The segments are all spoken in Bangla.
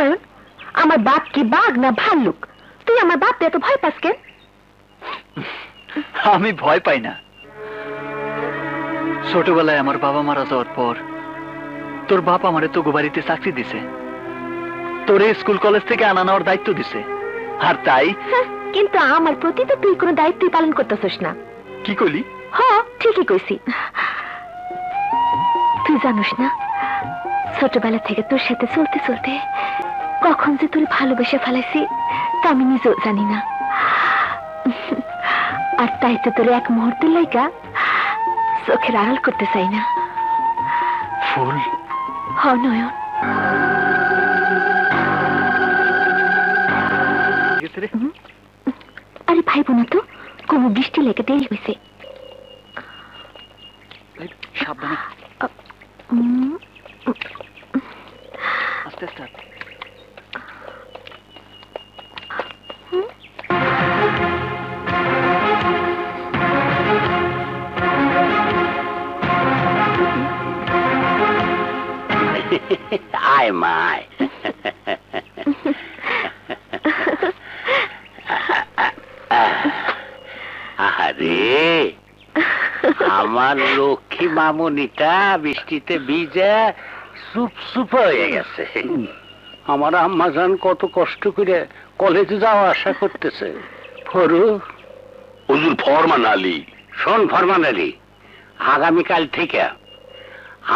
নয়ন, আমার বাপ কি বাঘ না ভাল্লুক? তুই আমার বাপকে এত ভয় পাস কেন? আমি ভয় পাই না। ছোটবেলায় আমার বাবা মারা যাওয়ার পর তোর বাপ আমারে তো বাড়িতে চাকরি দিছে, তোরে স্কুল কলেজ থেকে আনা নেওয়ার দায়িত্ব দিছে, আর তাই। কিন্তু আমার প্রতি তো তুই কোনো দায়িত্বই পালন করতেছিস না। কি কইলি? হ্যাঁ, ঠিকই কইছি। তুই জানিস না, ছোটবেলা থেকে তোর সাথে চলতে চলতে কখন যে তোর ভালোবেসে ফেলাইছি তা আমি নিজেও জানি না। আর তাই তো তোর এক মুহূর্তের লাইগা চোখের আড়াল করতে চাই না। ফুল। হ নয়ন। আরে ভাই বোনা তো কোনো বৃষ্টি লেগে দেরি হয়েছে। সাবধানে, আস্তে আস্তে। আয় মায়, আরে আমার লক্ষ্মী মামুনিটা বৃষ্টিতে ভিজে চুপ চুপ হয়ে গেছে। আমার আম্মাজান কত কষ্ট করে কলেজে যাওয়া আশা করতেছে। ফরু হুজুর ফরমান আলী। শোন ফরমান আলী, আগামীকাল থেকে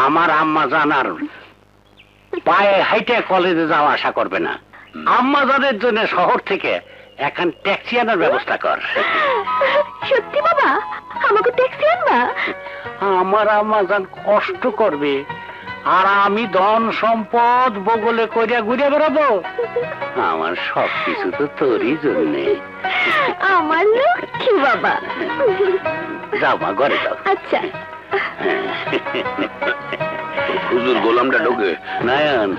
আমার আম্মাজান আর পায়ে হাইটে কলেজে যাওয়া আশা করবে না। আম্মাজানের জন্য শহর থেকে এখন ট্যাক্সি আনার ব্যবস্থা কর। সত্যি বাবা, আমাকে ট্যাক্সি আনবা? আমার আম্মাজান কষ্ট করবে আর আমি ধন সম্পদ বগলে করিয়া ঘুরে বেড়াবো। আমার সবকিছু তো তোরই জন্যে। আমার লক্ষ্মী বাবা। যাও মা, ঘরে যাও। আচ্ছা। হুজুর গোলামটা ঢোকে। নয়ন,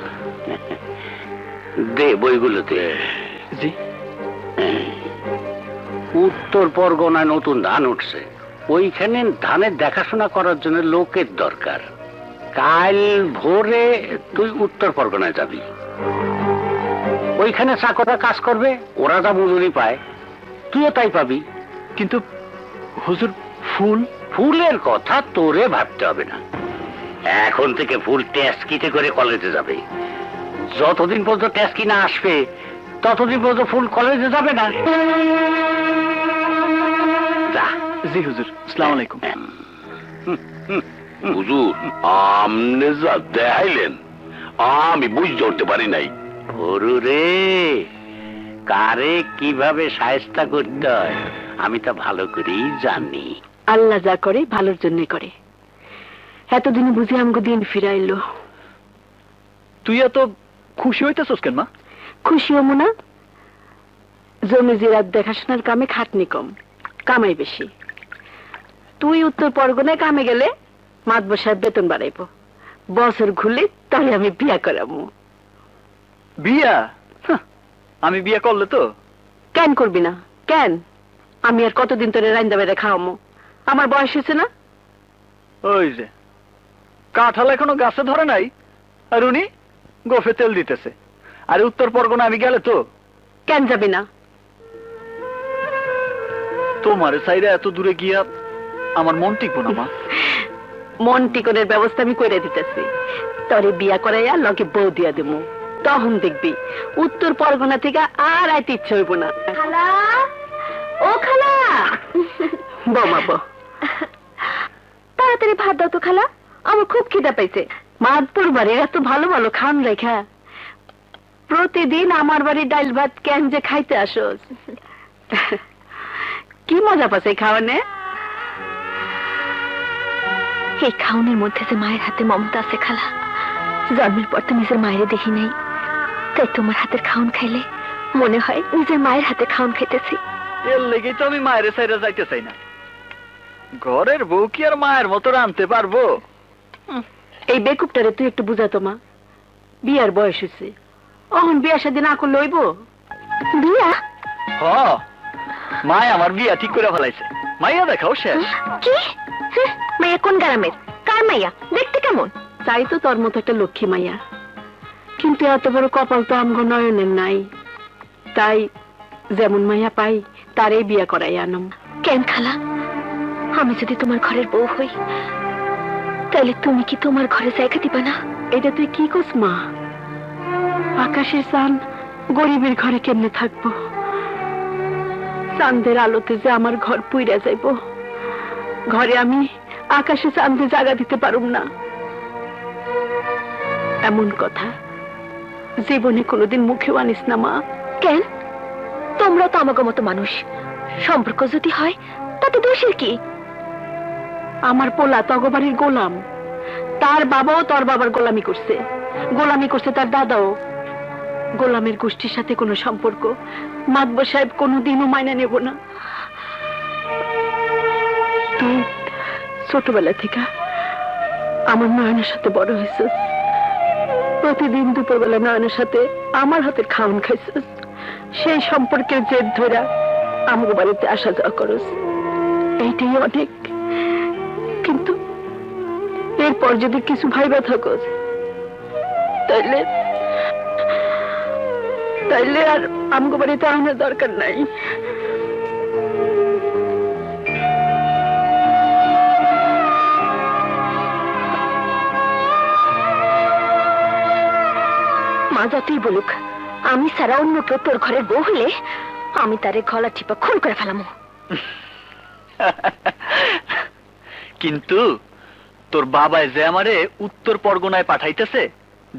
দে বইগুলোতে। জি। উত্তর পরগনায় নতুন ধান উঠছে, ওইখানে ধানের দেখাশোনা করার জন্য লোকের দরকার। কাল ভোরে তুই উত্তর পরগনায় যাবি। ওইখানে চাকররা কাজ করবে, ওরা যা মজুরি পায় তুইও তাই পাবি। কিন্তু হুজুর, ফুল? ফুলের কথা তোরে ভাবতে হবে না। এখন থেকে ফুল ট্যাক্সিতে করে কলেজে যাবে। যতদিন পর্যন্ত ট্যাক্সি না আসবে ততদিন পর্যন্ত ফুল কলেজে যাবে না। যা। জি হুজুর, আসসালামু আলাইকুম। হুজুর আমনে যা দেখাইলেন আমি বুঝতে উঠতে পারি নাই। ওরু রে, কারে কিভাবে সায়স্তা করতে হয় আমি তা ভালো করেই জানি। আল্লাহ যা করে ভালোর জন্য করে। এতদিন বুঝি আমাকে দিন ফিরাইলো। তুই এত খুশি হইতেছস কেন মা? খুশি হবো না? জমি জিরাত দেখাশোনার কামে খাটনি কম, কামাই বেশি। তুই উত্তর পরগনায় কামে গেলে মাতবর সাহেব বেতন বাড়াইব। বছর ঘুরলে তাহলে আমি বিয়া করাবো। বিয়া? আমি বিয়া করলে তো? কেন করবি না? কেন? আমি আর কতদিন তোরে রাইন্দা বেড়ে খাওয়ামো? আমার বয়স হয়েছে না? ওই যে কাঁঠাল এখনো গাছে ধরে নাই, আর উনি গোফে তেল দিতেছে। আরে উত্তর পরগনা আমি গেলে তো? কেন যাবি না? তোমার সাইডে এত দূরে গিয়া আমার মন টিকবো না মা। মন টিকনের ব্যবস্থা আমি করে দিতেছি। তরে বিয়া করাইয়া লগে বউ দিয়া দেবো। তখন দেখবি উত্তর পরগনা থেকে আর আইতে ইচ্ছে হইব না। খালা, ও খালা। বৌমা বউ, তাড়াতাড়ি ভাত দাও তো খালা, আমার খুব খিদা পাইছে। মাদপুর বাড়ির এত ভালো ভালো খান রেখা প্রতিদিন আমার বাড়ির ডাল ভাত কেন যে খাইতে আসোস? কি মজা পাচ্ছে খাওয়ানে? এই খাওনের মধ্যে যে মায়ের হাতে মমতা আছে খালা। জন্মের পর তো নিজের মায়ের দেখি নাই, তাই তোমার হাতের খাওন খাইলে মনে হয় নিজের মায়ের হাতে খাওন খাইতেছি। এর লেগেই তো আমি মায়ের সাইডে যাইতে চাই না। ঘরের বউ কি আর মায়ের মতো রানতে পারবো? এই বেকুবটারে তুই একটু বুঝাতো মা। বিয়ার বয়স হয়েছে, অহন বিয়া শাদী না করলে হইব? বিয়া? হ, মায় আমার বিয়া ঠিক করে ফেলাইছে। মাইয়া দেখাও শেষ। কি? মাইয়া কোন গ্রামের? কার মাইয়া? দেখতে কেমন? চাই তো তোর মতো একটা লক্ষ্মী মাইয়া। কিন্তু এত বড় কপাল তো আমগো নয়নের নাই, তাই যেমন মাইয়া পাই তারই বিয়া করাই আনম। কেন খালা, আমি যদি তোমার ঘরের বউ হই তাহলে তুমি কি তোমার ঘরে জায়গা দিবা না? এটা তুই কি কস মা? আকাশের চাঁদ গরিবের ঘরে কেমনে থাকবো? চাঁদের আলোতে যে আমার ঘর পুইরা যাইব, ঘরে আমি আকাশে চাঁদে জায়গা দিতে পারুম না। এমন কথা জীবনে কোনোদিন মুখেও আনিস না মা। কেন? তোমরা তো আমাকে মতো মানুষ, সম্পর্ক যদি হয় তাতে দোষের কি? আমার পোলা তগবাড়ির গোলাম, তার বাবাও তোর বাবার গোলামি করছে, গোলামি করছে তার দাদাও। গোলামের গোষ্ঠীর সাথে কোনো সম্পর্ক মাতবর সাহেব কোনোদিনও মাইনা নেব না। তুই ছোটবেলা থেকে আমার নয়নের সাথে বড় হয়েছিস, প্রতিদিন দুপুরবেলা নয়নের সাথে আমার হাতের খাওয়ান খাইছিস, সেই সম্পর্কের জেদ ধরা আমার বাড়িতে আসা যাওয়া করস, এইটাই অনেক। কিন্তু এরপর যদি কিছু ভাইবা থাকস তাইলে তাইলে আর আমগো বাড়িতে আনার দরকার নাই। মা যতই বলুক, আমি সারা অন্য কেউ তোর ঘরের বউ হলে আমি তারে গলা টিপা খুন করে ফেলামো। কিন্তু তোর বাবাই যে আমারে উত্তর পরগনায় পাঠাইতেছে,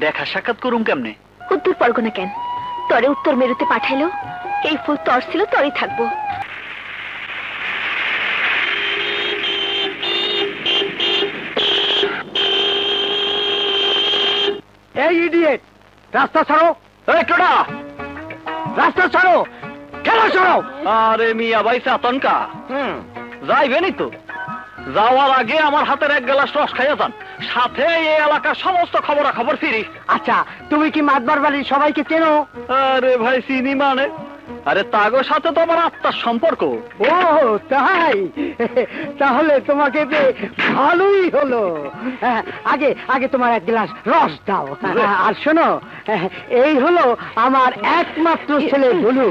দেখা সাক্ষাৎ করুম কেমনে? উত্তর পরগনা কেন? তরে উত্তর মেরুতে পাঠাইলো, এই ফুল তর ছিল তরই থাকবো। এই ইডিয়েট, রাস্তা ছাড়ো! এই টোটা, রাস্তা ছাড়ো! কেন ছাড়ো? আরে মিয়া ভাই আতঙ্কা যাইবেনই তো, যাওয়ার আগে আমার হাতের এক গ্লাস রস খাইয়া যান, সাথে এই এলাকার সমস্ত খবরাখবর ফিরি। আচ্ছা, তুমি কি মাতবার বাড়ির সবাইকে চেনো? আরে ভাই চিনি মানে? আরে তাগো সাথে তো আমার আত্মার সম্পর্ক। ও তাই? তাহলে তোমাকে পেয়ে ভালোই হলো। আগে আগে তোমার এক গ্লাস রস দাও। আর শোনো, এই হলো আমার একমাত্র ছেলে বলু,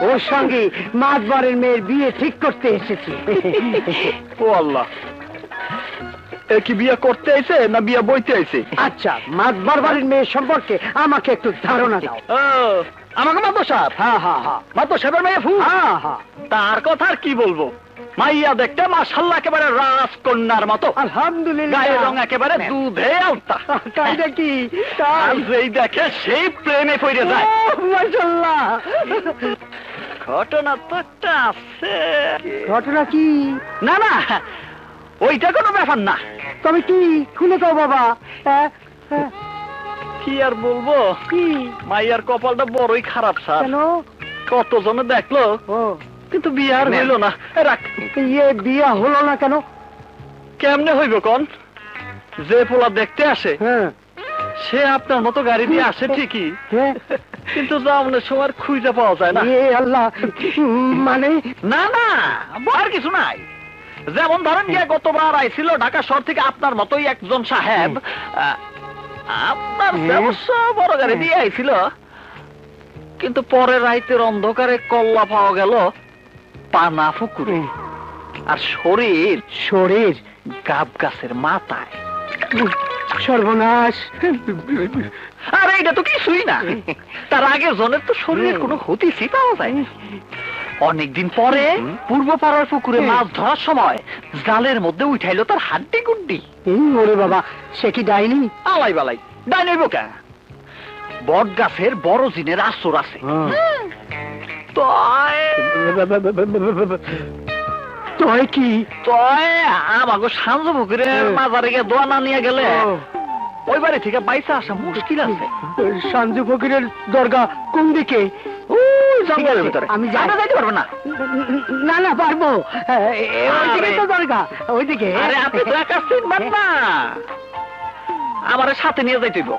ওর সঙ্গে মাতবরের মেয়ের বিয়ে ঠিক করতে এসেছি। ও আল্লাহ, এ কি বিয়ে করতে আইছে না বিয়ে বইতে আইছে? আচ্ছা, মাতবর বাড়ির মেয়ের সম্পর্কে আমাকে একটু ধারণা দাও। আমাকে মাতো সাহেব? হ্যাঁ হ্যাঁ হ্যাঁ মাতো সাহেবের মেয়ে ফু? হ্যাঁ হ্যাঁ, তার কথা আর কি বলবো, মাইয়া দেখতে মাশাআল্লাহ একেবারে রাজকন্যার মতো, আলহামদুলিল্লাহ। গায়ের রং একেবারে দুধে আলতা। তাই নাকি? আর যেই দেখে সেই প্রেমে পড়ে যায়। মাশাআল্লাহ। ঘটনা তো একটা আছে। ঘটনা কি? না না, ওইটা কোনো ব্যাপার না। তবে কি খুলে দাও বাবা। কি আর বলবো, কি? মাইয়ার কপালটা বড়ই খারাপ স্যার। কেন? কত জনে দেখলো ও, কিন্তু বিয়ে আর হইল না। রাখ, ইয়ে বিয়া হলো না কেন? কেমনে হইব কোন? যে পোলা দেখতে আসে হ্যাঁ সে আপনার মতো গাড়ি দিয়ে আসে ঠিকই, হ্যাঁ, কিন্তু যাওয়ানোর সময় খুঁজে পাওয়া যায় না। এ আল্লাহ, মানে? না না, আর কিছু নাই। যেমন ধরেন গিয়ে গতবার আইছিল ঢাকা শহর থেকে আপনার মতোই একজন সাহেব, আপনার অবশ্য বড় গাড়ি দিয়ে আইছিল, কিন্তু পরে রাইতের অন্ধকারে কল্লা পাওয়া গেল পানা পুকুরে, আর শরীর শরীর গাব গাছের মাথায়। সর্বনাশ। আর এইটা তো কিছুই না, তার আগের জনের তো শরীরের কোনো হতিসি পাওয়া যায়। অনেকদিন পরে পূর্ব পাড়ার পুকুরে মাছ ধরার সময় জালের মধ্যে উঠাইলো তার হাড্ডি গুড্ডি। ওরে বাবা, সে কি ডাইনি? আলাই বালাই, ডাই নইব কে? বট গাছের বড় জিনের আসর আছে। তয় কি? তয় আমাকে সাঞ্জ পুকুরের মাজারে গিয়ে দোয়া না নিয়ে গেলে ওই বাড়ি থেকে বাইসা আসা মুশকিল আছে। সাঞ্জু ফকিরের দরগা কোন দিকে? জঙ্গলের ভিতরে। আমি যাইতে পারবো না। না না, পারবো। ওইদিকে তো দরগা, ওইদিকে। আরে আপনি তো একা চিনবেন না, আমার সাথে নিয়ে যাইতে হইব।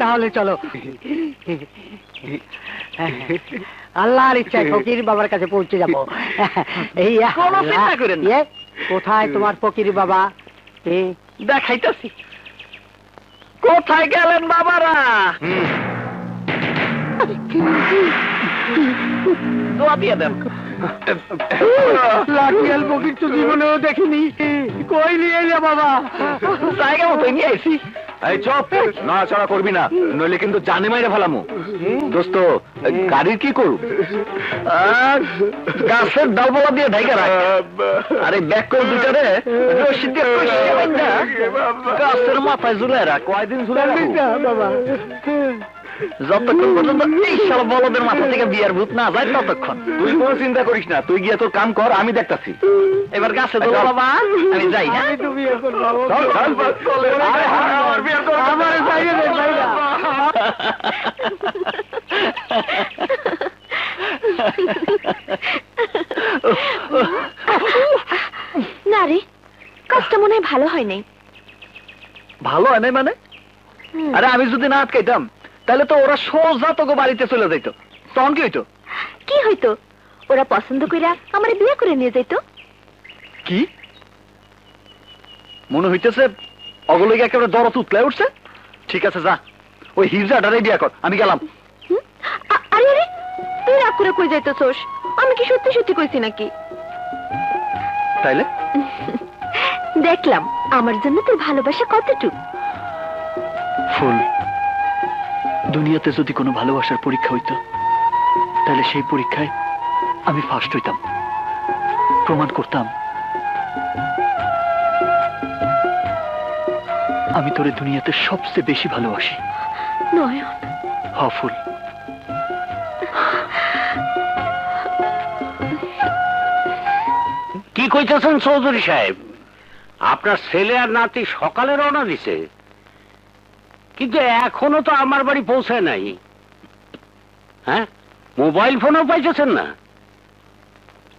তাহলে চলো। আল্লাহর ইচ্ছায় ফকির বাবার কাছে পৌঁছে যাবো। এই কোনো চিন্তা করেন না। কোথায় তোমার ফকির বাবা? দেখাইতেছি। কোথায় গেলেন বাবারা? দোয়া দিয়ে দেন। লাঠিয়াল ফকির তো জীবনেও দেখিনি, কই নিয়ে এলে বাবা? জায়গা মতো নিয়ে আইছি। এই চপ, নড়াচড়া করবি না, নইলে কিন্তু জানে মাইরে ফেলামু। দোস্ত, গাড়ির কি করু? গাছের ডালপালা দিয়ে ঢাইকা রাখ। আরে ব্যাক করে দুটারে রশি দিয়ে কষিয়ে বাইন্ধা গাছের মাথায় ঝুলাই রাখ। কয়দিন ঝুলে রাখু? বাবা যতক্ষণ পর্যন্ত এই শালা বলদের মাথা থেকে বিয়ার ভূত না যায় ততক্ষণ। তুই কোনো চিন্তা করিস না, তুই গিয়ে তোর কাম কর, আমি দেখতাছি। এবার গাছে দোল বাবা, আমি যাই না। আমি তো বিয়ে করবো। চল, চল। আরে, আমার বিয়ে কর। আমার যাইয়ে দে, যাই না। না রে, কাজটা মনে হয় ভালো হয় নাই। ভালো হয় নাই মানে? আরে আমি যদি না আটকাইতাম তাহলে তো ওরা সোজা তোকে বাড়িতে চলে যাইতো, তখন কি হইতো? কি হইতো? ওরা পছন্দ কইরা আমার বিয়ে করে নিয়ে যাইতো। কি মনে হইতেছে অগলকে একেবারে দরদ উতলায় উঠছে? ঠিক আছে, যা ওই হিজড়াটারে বিয়ে কর, আমি গেলাম। আরে আরে, তুই রাগ করে কই যাইতেছস? আমি কি সত্যি সত্যি কইছি নাকি? তাইলে দেখলাম আমার জন্য তোর ভালোবাসা কতটুকু। ফুল, দুনিয়াতে যদি কোনো ভালোবাসার পরীক্ষা হইতো তাহলে সেই পরীক্ষায় আমি ফার্স্ট হইতাম, প্রমাণ করতাম আমি তোরে দুনিয়াতে সবচেয়ে বেশি ভালোবাসি। নয়ন, হ ফুল। কি কইতেছেন চৌধুরী সাহেব? আপনার ছেলে আর নাতি সকালে রওনা দিছে, কিন্তু এখনো তো আমার বাড়ি পৌঁছায় নাই। হ্যাঁ, মোবাইল ফোনও পাইতেছেন না?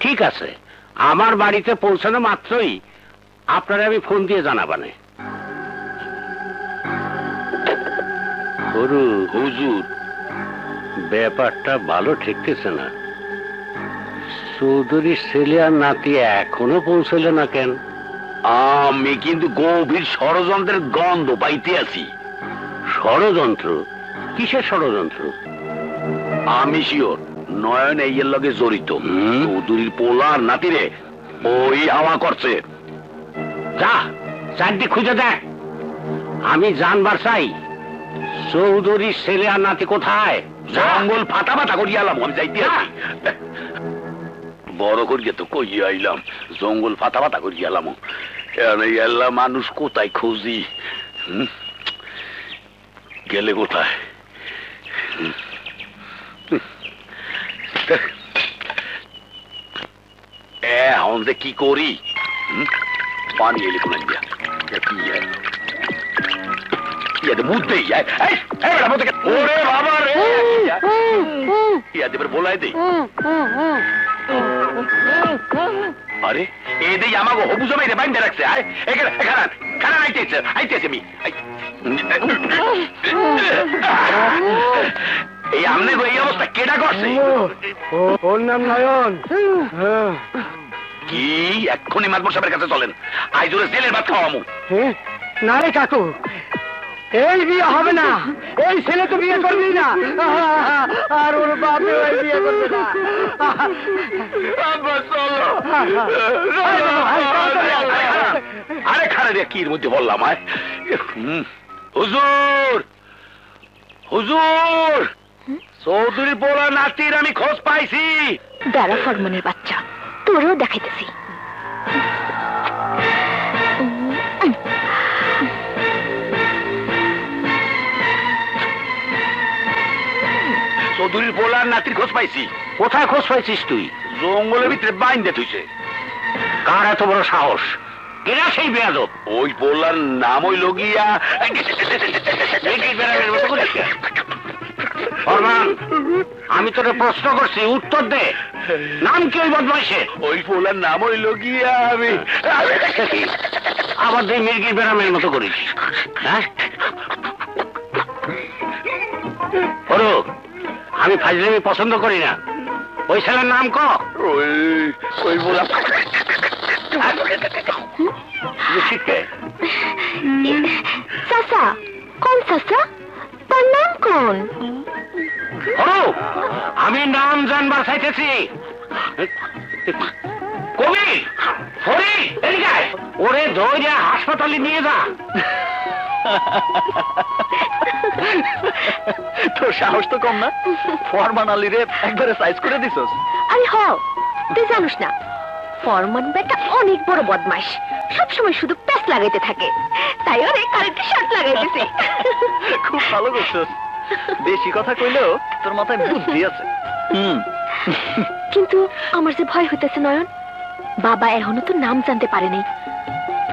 ঠিক আছে, আমার বাড়িতে পৌঁছানো মাত্রই আপনারা আমি ফোন দিয়ে জানাবানে। হরু হুজুর, ব্যাপারটা ভালো ঠেকতেছে না। চৌধুরীর ছেলে আর নাতি এখনো পৌঁছলে না কেন? আমি কিন্তু গভীর ষড়যন্ত্রের গন্ধ পাইতে আছি। ষড়যন্ত্র? কিসের ষড়যন্ত্র? আমি শিওর নয়ন এই লগে জড়িত। চৌধুরীর পোলার নাতিরে ওই হাওয়া করছে। যা চারটি খুঁজে দেখ। আমি জানবার চাই চৌধুরীর ছেলে আর নাতি কোথায়। জঙ্গল ফাটা ফাটা করিয়া এলাম, আমি যাইতে আছি। বড় করিয়া তো কইয়া আইলাম, জঙ্গল ফাটা ফাটা করিয়া এলাম। এলা মানুষ কোথায় খুঁজি? গেলে কোথায়? এখন যে কি করি? পানি এলে কোন দিয়া কি বুঝতে ওরে বাবা রে, বলাই দে। আরে এই দেই আমাকে হবু জমাই রে বাইন্দে রাখছে। আরে এখানে খারাপ খারাপ আইতেছে আইতেছে আমি এই আমনে এই অবস্থা কেডা করছে? ওর নাম নয়ন। কি এক্ষুনি মাতবর সাহেবের কাছে চলেন, আই জোরে জেলের ভাত খাওয়ামু। না রে কাকু, এই বিয়ে হবে না। এই ছেলে তো বিয়ে করবি না, আর ওর বাপে ওই বিয়ে করবে না। আরে খারে রে, কির মধ্যে বললাম আয়। হুজুর হুজুর, চৌধুরী পোলা নাতির আমি খোঁজ পাইছি। দাঁড়া ফরমানের বাচ্চা, তোরও দেখাইতেছি। চৌধুরীর পোলার নাতির খোঁজ পাইছি। কোথায় খোঁজ পাইছিস তুই? জঙ্গলের ভিতরে বাইন্দে থইছে। কার এত বড় সাহস? কেনা সেই বেয়াদব? ওই পোলার নাম হইল গিয়া ফরমান, আমি তোকে প্রশ্ন করছি, উত্তর দে। নাম কি ওই বদমাইশের? ওই পোলার নাম হইল গিয়া আমি আবার তুই মির্গির বেড়ামের মতো করিস, হ্যাঁ? ওরো, আমি ফাজলামি পছন্দ করি না। ওই ছেলের নাম ক। ওই পোলা চাচা, কোন চাচা, তার নাম কোন? ও আমি নাম জানবার চাইতেছি। কবি হরি এদিকে আয়। ওরে ধরে হাসপাতালে নিয়ে যা। তোর সাহস তো কম না, ফরমান আলীরে একবারে সাইজ করে দিছস। আরে হ, তুই জানিস না ফরমান বেটা অনেক বড় বদমাশ, সবসময় শুধু প্যাচ লাগাইতে থাকে, তাই ওরে কারেন্টের শর্ট লাগাইতেছে। খুব ভালো করছস, বেশি কথা কইলেও তোর মাথায় বুদ্ধি আছে। কিন্তু আমার যে ভয় হইতেছে নয়ন, বাবা এখনো তো নাম জানতে পারে নাই।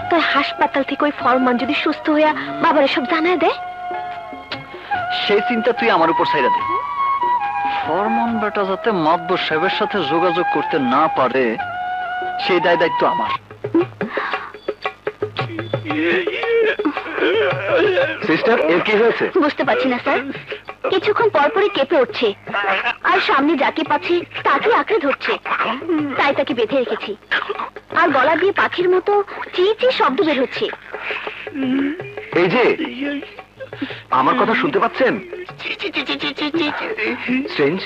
তাই হাসপাতাল থেকে ওই ফরমান যদি সুস্থ হইয়া বাবারে সব জানায় দেয়, সেই চিন্তা তুই আমার উপর ছাইরা দে। ফরমান বেটা যাতে মাতবর সাহেবের সাথে যোগাযোগ করতে না পারে, সেই দায় দায়িত্ব আমার। সিস্টার, এর কি হয়েছে? বুঝতে পারছি না স্যার, কিছুক্ষণ পরপরই কেঁপে উঠছে, আর সামনে যাকে পাচ্ছে তাকে আঁকড়ে ধরছে, তাই তাকে বেঁধে রেখেছি। আর গলা দিয়ে পাখির মতো চি চি শব্দ বের হচ্ছে। এই যে, আমার কথা শুনতে পাচ্ছেন? স্ট্রেঞ্জ,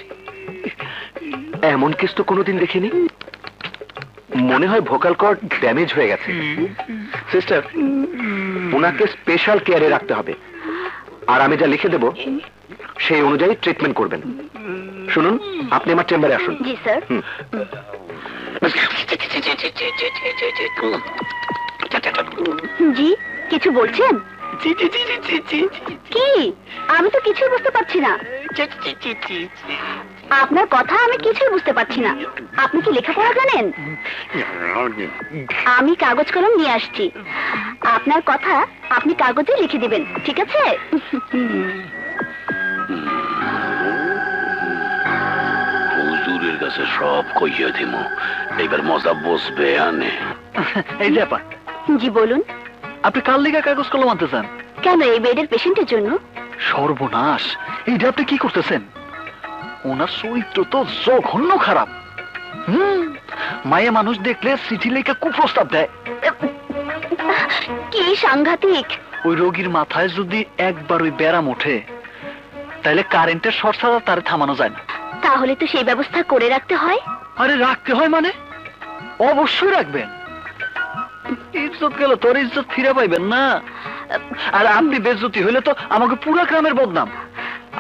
এমন কেস তো কোনোদিন দেখিনি। মনে হয় ভোকাল কর্ড ড্যামেজ হয়ে গেছে। সিস্টার, ওনাকে স্পেশাল কেয়ারে রাখতে হবে, আর আমি যা লিখে দেব সেই অনুযায়ী ট্রিটমেন্ট করবেন। শুনুন, আপনি আমার চেম্বারে আসুন। জি স্যার। জি, কিছু বলছেন? কি? আমি তো কিছুই বুঝতে পারছি না। আপনার কথা আমি কিছুই বুঝতে পারছি না। আপনি কি লেখাপড়া জানেন? আমি কাগজ কলম নিয়ে আসছি, আপনার কথা আপনি কাগজে লিখে দিবেন, ঠিক আছে? হুজুরের কাছে সব কইয়া দিমু, এবার মজা বসবে আনে। এই যে আপা, জি বলুন। আপনি কাল লিগা কাগজ কলম আনতে চান? কেন, এই বেডের পেশেন্টের জন্য? সর্বনাশ, এইটা আপনি কি করতেছেন? ওনার চরিত্র তো জঘন্য খারাপ। মায়ে মানুষ দেখলে চিঠি লেখা কুপ্রস্তাব দেয়। কি সাংঘাতিক! ওই রোগীর মাথায় যদি একবার ওই ব্যারাম ওঠে, তাহলে কারেন্টের শর্ট ছাড়া তার থামানো যায় না। তাহলে তো সেই ব্যবস্থা করে রাখতে হয়। আরে রাখতে হয় মানে? অবশ্যই রাখবেন। ইজ্জত গেল, তোর ইজ্জত ফিরে পাইবেন না। আর আপনি বেজ্জতি হইলে তো আমাকে পুরো গ্রামের বদনাম।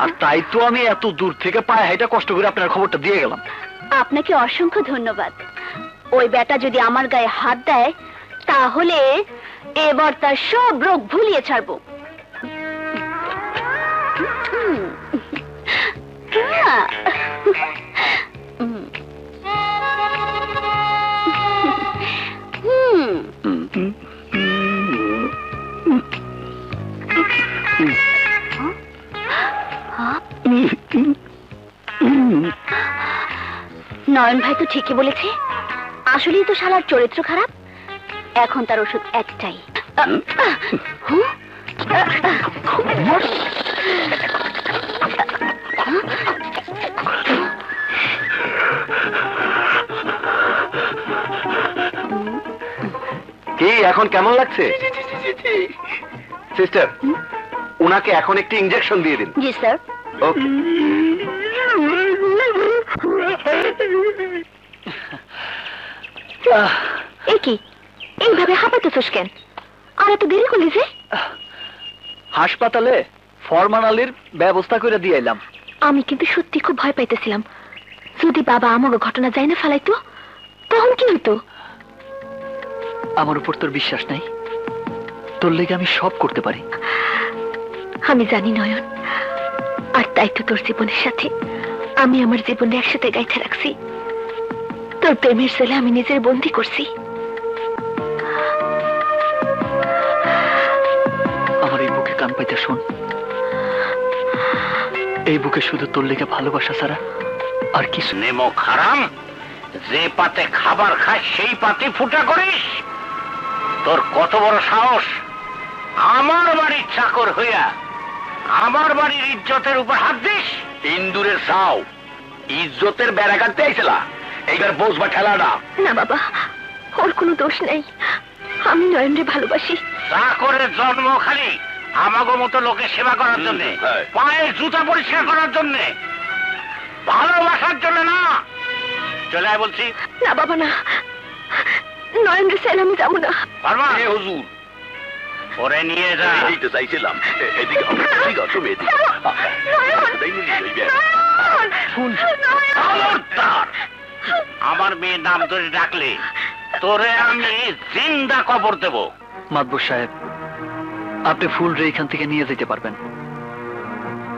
আর তাই তো আমি এত দূর থেকে পায়ে হাইটা কষ্ট করে আপনার খবরটা দিয়ে গেলাম। আপনাকে অসংখ্য ধন্যবাদ। ওই বেটা যদি আমার গায়ে হাত দেয়, তাহলে এবার তার সব রোগ ভুলিয়ে ছাড়বো। নয়ন ভাই তো ঠিকই বলেছে, আসলেই তো শালার চরিত্র খারাপ। এখন তার ওষুধ একটাই। কি এখন কেমন লাগছে? সিস্টার, উনাকে এখন একটি ইনজেকশন দিয়ে দিন। জি স্যার। ওকে। এ কি, এইভাবে হাঁপাইতেছস কেন? আর এত দেরি করলি যে? হাসপাতালে ফরমান আলীর ব্যবস্থা করে দিয়ে এলাম। আমি কিন্তু সত্যি খুব ভয় পাইতেছিলাম, যদি বাবা আমাকে ঘটনা যায় না ফেলাইতো, তখন কি হতো? আমার উপর তোর বিশ্বাস নাই? তোর লেগে আমি সব করতে পারি। আমি জানি নয়ন, আর তাই তো তোর জীবনের সাথে আমি আমার জীবনে একসাথে গাইতে রাখছি। তোর প্রেমের ছেলে আমি নিজের বন্দি করছি। আমার এই বুকে কান পাইতে শোন, এই বুকে শুধু তোর লেগে ভালোবাসা ছাড়া আর কিছু। নেমো খারাম, যে পাতে খাবার খাস সেই পাতে ফুটা করিস? তোর কত বড় সাহস, আমার বাড়ির চাকর হইয়া আমার বাড়ির ইজ্জতের উপর হাত দিস? ইন্দুরের সাও ইজ্জতের বেড়া কাটতে আইছিলা, এইবার বসবা ঠেলাটা। না বাবা, ওর কোনো দোষ নেই, আমি নয়নরে ভালোবাসি। চাকরের জন্ম খালি আমাগো মতো লোকের সেবা করার জন্য, হ্যাঁ। পায়ের জুতা পরিষ্কার করার জন্য, ভালোবাসার জন্য না। চলে আয় বলছি। না বাবা না, নয়নের সেল আমি যাবো না। পারবা? এ হুজুর, ওরে নিয়ে যা। এই তো চাইছিলাম। এদিকে আও, এদিকে আও, তুমি এদিকে আও। তাই নিয়ে যাইবে। খবরদার! আমার মেয়ের নাম ধরে ডাকলে তোরে আমি জিন্দা কবর দেব। মাতবর সাহেব, আপনি ফুল রে এখান থেকে নিয়ে যেতে পারবেন,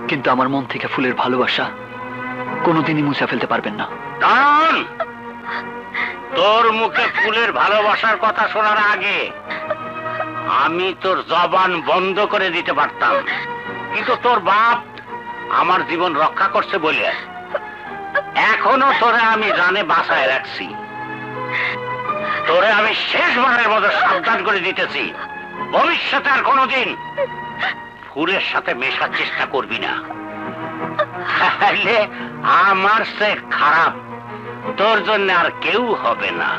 কিন্তু আমার মন থেকে ফুলের ভালোবাসা কোনোদিনই মুছে ফেলতে পারবেন না। দাঁড়ান! তোর মুখে ফুলের ভালোবাসার কথা শোনার আগে আমি তোর জবান বন্ধ করে দিতে পারতাম, কিন্তু তোর বাপ আমার জীবন রক্ষা করছে বলে এখনো তোরে আমি জানে বাঁচায় রাখছি। তোরে আমি শেষবারের মতো সাবধান করে দিতেছি, ভবিষ্যতে আর কোনোদিন ফুলের সাথে মেশার চেষ্টা করবি না। তাহলে আমার সে খারাপ তোর জন্য আর কেউ হবে না।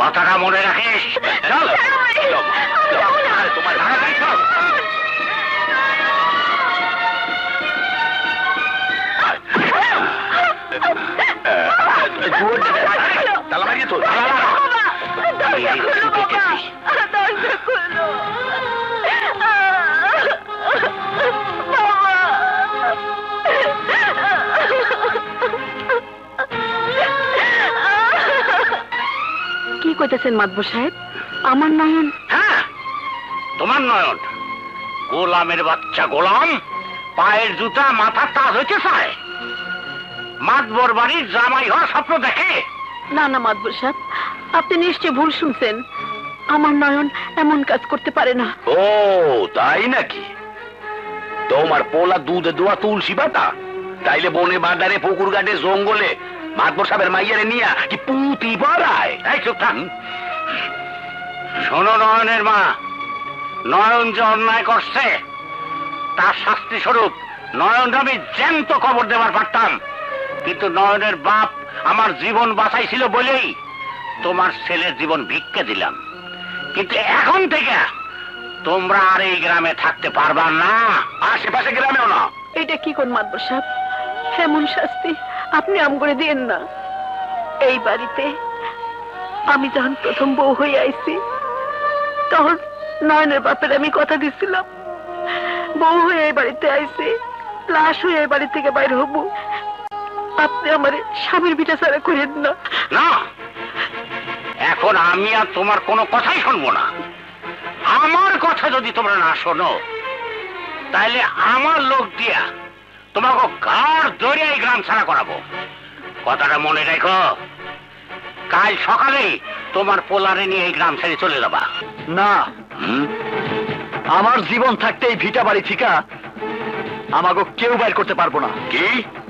কথাটা মনে রাখিস। চল। তোমার তাড়াতাড়ি চল। তালা মারিয়ে তো। কি কইতেছেন মাতবর সাহেব? আমার নয়ন? হ্যাঁ, তোমার নয়ন। গোলামের বাচ্চা গোলাম, পায়ের জুতা মাথার তাজ হইতে চায়, মাতবর বাড়ির জামাই হওয়ার স্বপ্ন দেখে। না না মাতবর সাহেব, আপনি নিশ্চয়ই ভুল শুনছেন। আমার নয়ন এমন কাজ করতে পারে না। ও তাই নাকি? তোমার পোলা দুধে দোয়া তুলসী পাতা, তাইলে বনে বাজারে পুকুর ঘাটে জঙ্গলে মাতবর সাহেবের মাইয়ারে নিয়া কি পুঁতি পাড়ায়? এই চুপ থাক। শোনো নয়নের মা, নয়ন যে অন্যায় করছে তার শাস্তি স্বরূপ নয়ন আমি জ্যান্ত কবর দেওয়ার পারতাম, কিন্তু নয়নের বাপ আমার জীবন বাঁচাইছিল বলেই তোমার ছেলের জীবন ভিক্ষে দিলাম। কিন্তু এখন থেকে তোমরা আর এই গ্রামে থাকতে পারবা না, আশেপাশে গ্রামেও না। এটা কি কোন মাতবর সাহেব? এমন শাস্তি আপনি আম করে দিয়েন না। এই বাড়িতে আমি যখন প্রথম বউ হয়ে আইছি তখন নয়নের বাপের আমি কথা দিছিলাম, বউ হয়ে এই বাড়িতে আইছি, লাশ হয়ে এই বাড়ি থেকে বাইরে হবো। আপনি আমার স্বামীর বিটা ছাড়া করেন না। না, এখন আমি আর তোমার কোনো কথাই শুনবো না। আমার কথা যদি তোমরা না শোনো তাহলে আমার লোক দিয়া তোমাকে ঘাড় ধরে এই গ্রাম ছাড়া করাবো। কথাটা মনে রেখো, কাল সকালেই তোমার পোলারে নিয়ে এই গ্রাম ছেড়ে চলে যাবা। না, আমার জীবন থাকতে এই ভিটা বাড়ি থিকা আমাকে কেউ বাইর করতে পারবো না। কি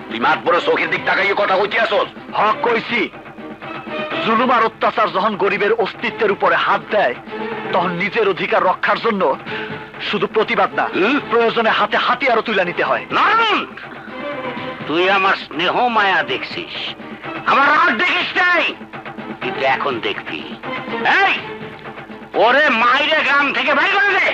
তুই মাতবরের চোখের দিক তাকাইয়ে কথা কইতে আসোস? হক কইছি। জুলুম আর অত্যাচার যখন গরিবের অস্তিত্বের উপরে হাত দেয় তখন নিজের অধিকার রক্ষার জন্য শুধু প্রতিবাদ না, প্রয়োজনে হাতে হাতিয়ারও তুলে নিতে হয়। নারায়ণ, তুই আমার স্নেহ মায়া দেখছিস, আমার রাগ দেখিস নাই, কিন্তু এখন দেখবি। এই ওরে মাইরে গ্রাম থেকে বাইর করে দে।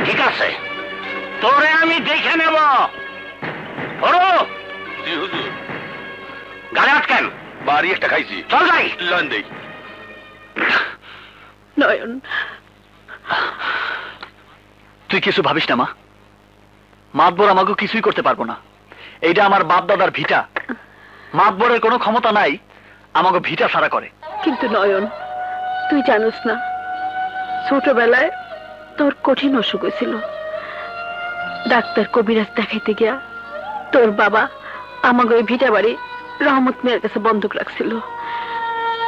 ঠিক আছে, তোরে আমি দেখে নেব। ওরো গাড়ি আটকেন। বাড়ি একটা খাইছি, চল যাই। লন্ডে নয়ন, তুই কিছু ভাবিস না মা, মাতবর আমাকে কিছুই করতে পারবো না। এইটা আমার বাপ দাদার ভিটা, মাতবরের কোনো ক্ষমতা নাই আমাকে ভিটা ছাড়া করে। কিন্তু নয়ন, তুই জানোস না, ছোটবেলায় তোর কঠিন অসুখ হয়েছিল। ডাক্তার কবিরাজ দেখাইতে গিয়া তোর বাবা আমাকে ওই ভিটা বাড়ি রহমত মেয়ের কাছে বন্ধক রাখছিল।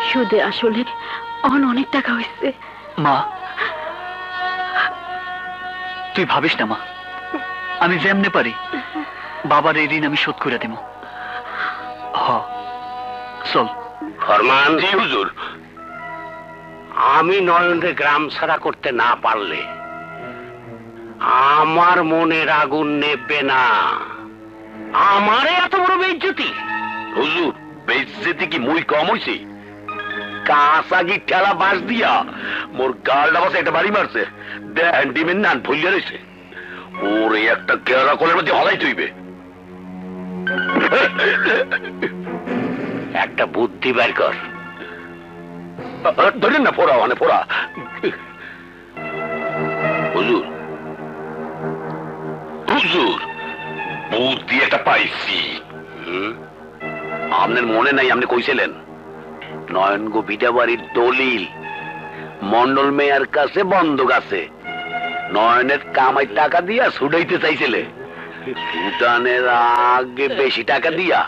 সুদে আসলে অনেক টাকা হয়েছে। মা তুই ভাবিস না মা, আমি যেমনে পারি বাবার এই ঋণ আমি শোধ করে দিব। হ চল। ফরমান, জি হুজুর। আমি নয়নরে গ্রাম ছাড়া করতে না পারলে আমার মনের আগুন নেবে না। আমারে এত বড় বেইজ্জতি। হুজুর বেইজ্জতি কি মুই কম হইছে? কাঁচাগি ঠেলা বাস দিয়া মোর গালটা বাসে একটা বাড়ি মারছে, দেখেন ডিমের নান ভুলিয়া রয়েছে। ওর এই একটা কেরা কলের মধ্যে হলাই তুইবে। একটা বুদ্ধি বের কর। ধরেন না ফোড়া, মানে ফোড়া। হুজুর হুজুর বুদ্ধি একটা পাইছি। আপনার মনে নাই আপনি কইছিলেন নয়ন গো ভিটা বাড়ির দলিল মন্ডল মেয়ার কাছে বন্ধক আছে, নয়নের কামাই টাকা দিয়া ছুটাইতে চাইছিলে। ছুটানের আগে বেশি টাকা দিয়া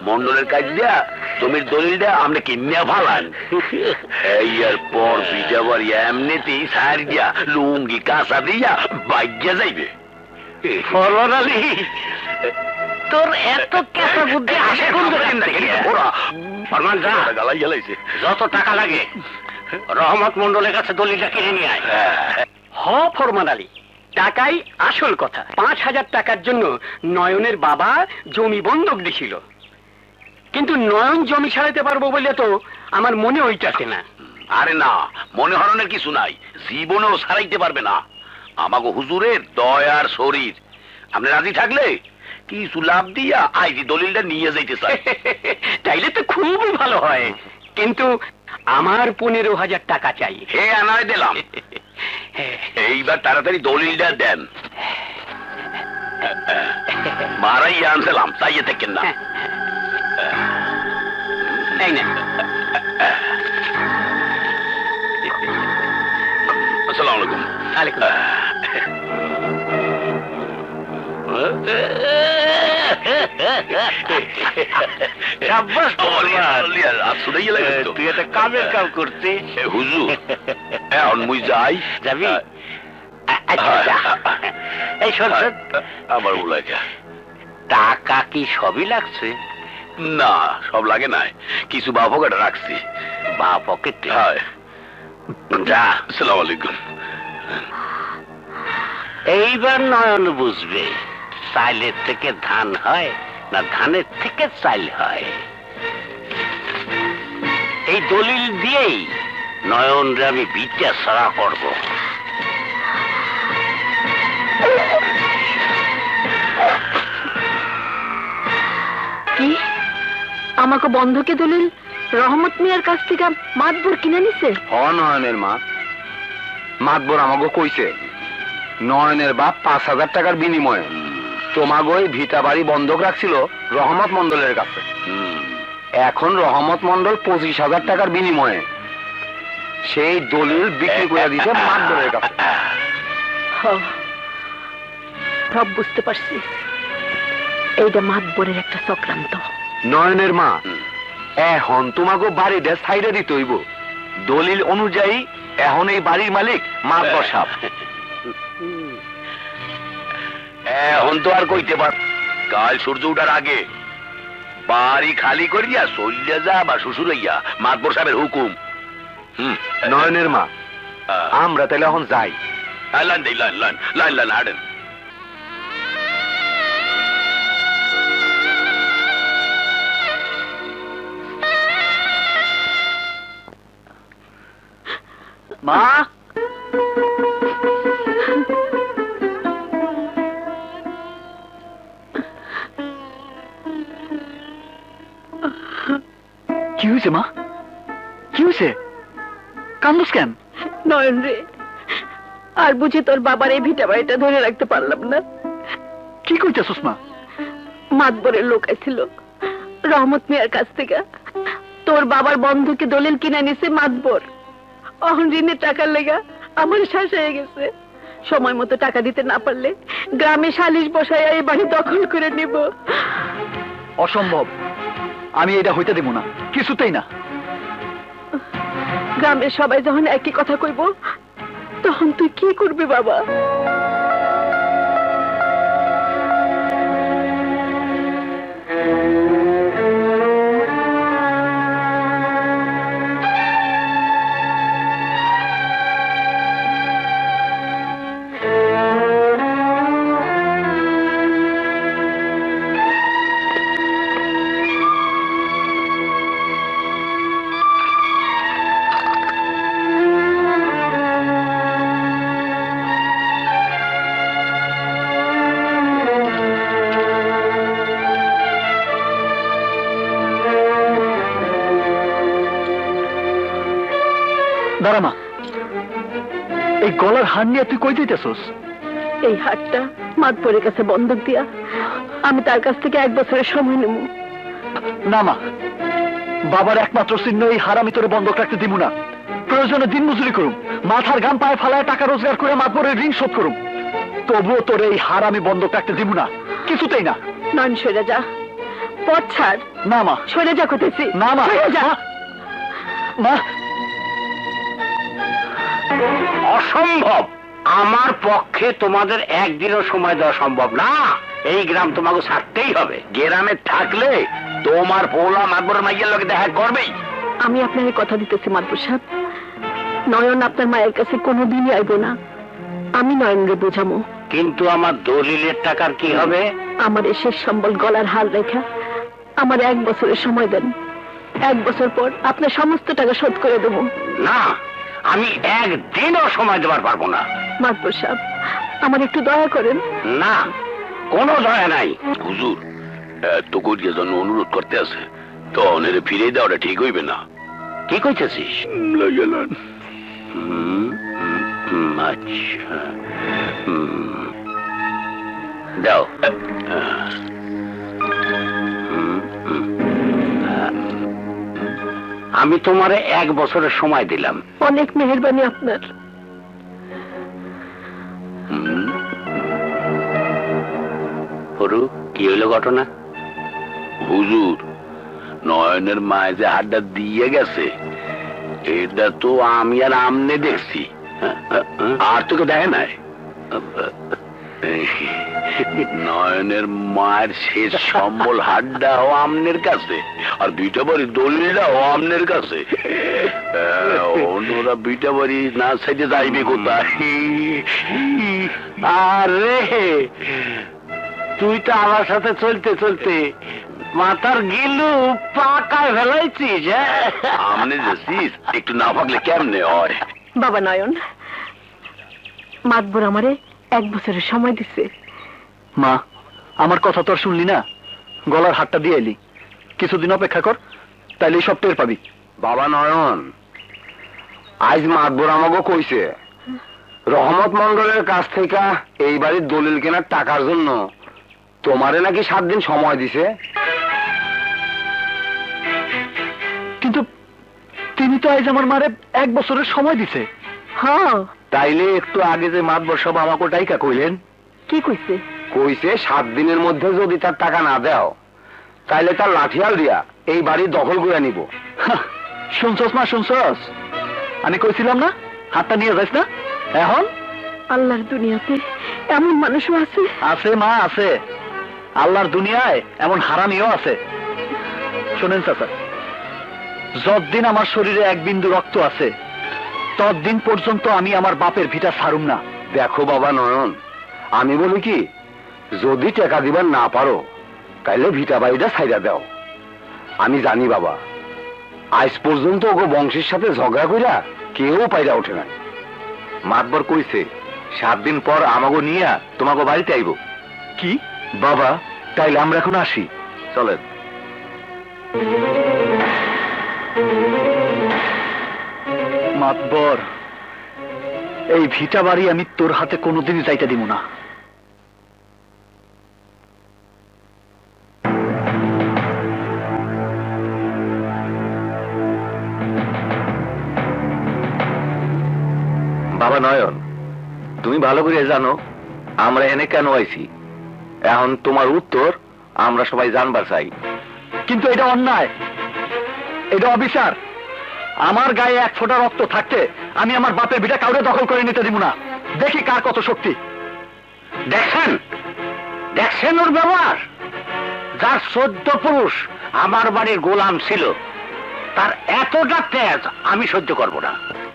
মন্ডলের কাজ দিয়া জমির দলিলটা আপনি কিনিয়া ফালান। এই আর পর ভিটা বাড়ি এমনিতেই সার দিয়া লুঙ্গি কাঁচা দিয়া বাইজা যাইবে। ফরমান আলী, তোর এত কেঁচা বুদ্ধি আসে কোন দোকান থেকে? ওরা ফরমান যা, গালাই গেলাইছে। যত টাকা লাগে রহমত মন্ডলের কাছে দলিলটা কিনে নিয়ে আয়। হ ফরমান আলী, টাকাই আসল কথা। 5,000 টাকার জন্য নয়নের বাবা জমি বন্ধক দিছিল, কিন্তু নয়ন জমি ছাড়াইতে পারবো বলে তো আমার মনে হইতাছে না। আরে না, মনে হরণের কিছু নাই, জীবনেও ছাড়াইতে পারবে না। আমাকে হুজুরের দয়ার শরীর, আপনি রাজি থাকলে কিছু লাভ দিয়া আইজি দলিলটা নিয়ে যাইতে চাই। তাইলে তো খুবই ভালো হয়, কিন্তু আমার 15,000 টাকা চাই। হে আনায় দিলাম, এইবার তাড়াতাড়ি দলিলটা দেন। মারাই আনছিলাম, চাইয়ে থাকেন না। এই না, আসসালামু আলাইকুম। আলাইকুম। সাব্বাস ফরমান, তুই একটা কামের কাম করতে। হুজুর এখন মুই যাই। যাবি? আচ্ছা, যা। এই শোন শোন, আমার বলাই টাকা কি সবই লাগছে? না, সব লাগে নাই, কিছু বা পকেটে রাখছি। বা পকেটে? হয়। যা। আসসালামু আলাইকুম। এইবার নয়ন বুঝবে চাইলের থেকে ধান হয় না ধানের থেকে চাইল হয়। এই দলিল দিয়েই নয়নরে আমি বিটা ছাড়া করব। কি আমাকে বন্ধকে দলিল রহমত মিয়ার কাছ থেকে মাতবর কিনে নিছে? নয়নের মা, মাতবর আমাকে কইছে নয়নের বাপ 5,000 টাকার বিনিময়ে তোমাকে ওই ভিটা বাড়ি বন্ধক রাখছিল রহমত মন্ডলের কাছে। এখন রহমত মন্ডল 25,000 টাকার বিনিময়ে সেই দলিল বিক্রি করে দিছে মাতবরের কাছে। সব বুঝতে পারছি, এইটা মাতবরের একটা চক্রান্ত। নয়নের মা, এখন তোমাকে বাড়িটা ছাইড়ে দিতে হইব। দলিল অনুযায়ী এখন এই বাড়ির মালিক মাতবর সাহেব। এখন তো আর কইতে পার, কাল সূর্য উঠার আগে বাড়ি খালি করিয়া চলিয়া যা বা শ্বশুর হইয়া মাতবর সাহেবের হুকুম। নয়নের মা, আমরা তাহলে এখন যাই। লাইন দেই, লাইন লাইন লাইন লাইন হাঁটেন। মা, কি হয়েছে মা? কি হয়েছে? কান্দুস কেন? নয়ন রে, আর বুঝি তোর বাবার এই ভিটা বাড়িটা ধরে রাখতে পারলাম না। কি কইতেছস মা? মাতবরের লোক আইছিল রহমত মিয়ার কাছ থেকে, তোর বাবার বন্ধুকে দলিল কিনে নিছে মাতবর। অহন ঋণের টাকার লেগা আমার শ্বাস হয়ে গেছে। সময় মতো টাকা দিতে না পারলে গ্রামে সালিশ বসায় এই বাড়ি দখল করে নিব। অসম্ভব, আমি এটা হইতে দেব না, কিছুতেই না। গ্রামের সবাই যখন একই কথা কইব তখন তুই কি করবি বাবা? দাঁড়া মা, এই গলার হার নিয়ে তুই কই দিতেছস? এই হাটটা মাতবরের কাছে বন্ধক দিয়া আমি তার কাছ থেকে 1 বছরের সময় নেব। না মা, বাবার একমাত্র চিহ্ন এই হার আমি তোরে বন্ধক রাখতে দিব না। প্রয়োজনে দিন মজুরি করুম, মাথার গাম পায়ে ফালায় টাকা রোজগার করে মাতবরের ঋণ শোধ করুম, তবুও তোরে এই হার আমি বন্ধক রাখতে দিব না, কিছুতেই না। নন সরে যা, পথ ছাড়। না মা, সরে যা করতেছি। না মা, সরে যা। মা, অসম্ভব, আমার পক্ষে তোমাদের একদিনও সময় দেওয়া সম্ভব না। এই গ্রাম তোমাকে ছাড়তেই হবে। গ্রামে থাকলে তোমার পোলা মাতবরের মাইয়ের লোকে দেখা করবেই। আমি আপনাকে কথা দিতেছি মাতবর সাহেব, নয়ন আপনার মায়ের কাছে কোনোদিনই আইব না। আমি নয়নরে বোঝামো। কিন্তু আমার দলিলের টাকার কি হবে? আমার এই শেষ সম্বল গলার হাল রেখা আমার 1 বছরের সময় দেন। 1 বছর পর আপনার সমস্ত টাকা শোধ করে দেব। না, আমি একদিনও সময় দেওয়ার পারবো না। মাতবর সাহেব, আমার একটু দয়া করেন। না, কোনো দয়া নাই। হুজুর, এত করিয়া জন্য অনুরোধ করতে আছে, তো অনেরে ফিরে দেওয়াটা ঠিক হইবে না। কি কইতেছিস? গেলেন আচ্ছা, দাও। আমি তোমারে 1 বছরের সময় দিলাম। অনেক মেহেরবানি আপনার। হরু, কি হইল ঘটনা? হুজুর, নয়নের মায়ে যে হাড্ডা দিয়ে গেছে, এটা তো আমি আর আমনে দেখছি, আর তোকে দেখে নাই। নয়নের মায়ের শেষ সম্বল হাড্ডাও আমনের কাছে, আর বিটা বাড়ি দলিলটাও আমনের কাছে। ওরা বিটা বাড়ি না সাইডে যাইবে কোথায়? আরে, তুই তো আমার সাথে চলতে চলতে মাথার গিলু পাকায় ফেলাইছিস। আমনে যাচ্ছিস, একটু না ভাগলে কেমনে হয়? বাবা নয়ন, মাতবর আমারে 1 বছরের সময় দিছে। মা, আমার কথা তো আর শুনলি না, গলার হারটা দিয়ে এলি, কিছুদিন অপেক্ষা কর, তাইলে সব টের পাবি। বাবা নয়ন, আজ মাতবর আমাকে কইছে রহমত মন্ডলের কাছ থেকে এই বাড়ির দলিল কেনার টাকার জন্য তোমারে নাকি 7 দিন সময় দিছে। কিন্তু তিনি তো আজ আমার মারে 1 বছরের সময় দিছে। হ্যাঁ, তাইলে একটু আগে যে মাতবর সব আমাকে টাইকা কইলেন, কি কইছে? কইছে 7 দিনের মধ্যে যদি তার টাকা না দাও তাইলে তার লাঠিয়াল দিয়া এই বাড়ি দখল করে নিব। শুনছস মা, শুনছস? আমি কইছিলাম না হাতটা নিয়ে যাস না। এখন আল্লাহর দুনিয়াতে এমন মানুষও আছে। আছে মা, আছে। আল্লাহর দুনিয়ায় এমন হারামিও আছে। শোনেন চাচা, যতদিন আমার শরীরে 1 বিন্দু রক্ত আছে ততদিন পর্যন্ত আমি আমার বাপের ভিটা ছাড়ুম না। দেখো বাবা নয়ন, আমি বলি কি, যদি টাকা দিবার না পারো তাইলে ভিটা বাড়িটা ছাইড়া দাও। আমি জানি বাবা, আজ পর্যন্ত ওগো বংশের সাথে ঝগড়া কইরা কেউ পাইরা ওঠে না। মাতবর কইছে 7 দিন পর আমাগো নিয়া তোমাগো বাড়িতে আইব। কি বাবা, তাইলে আমরা এখন আসি, চলেন। মাতবর, এই ভিটা বাড়ি আমি তোর হাতে কোনোদিনই যাইতে দিব না। বাবা নয়ন, তুমি ভালো করে জানো আমরা এনে কেন আইছি। এখন তোমার উত্তর আমরা সবাই জানবার চাই। কিন্তু এটা অন্যায়, এটা অবিচার। আমার গায়ে এক ফোঁটা রক্ত থাকতে আমি আমার বাপের ভিটা কাউরে দখল করে নিতে দিব না। দেখি কার কত শক্তি। দেখছেন দেখছেন ওর ব্যবহার। যার 14 পুরুষ আমার বাড়ির গোলাম ছিল, তার এতটা তেজ আমি সহ্য করব না।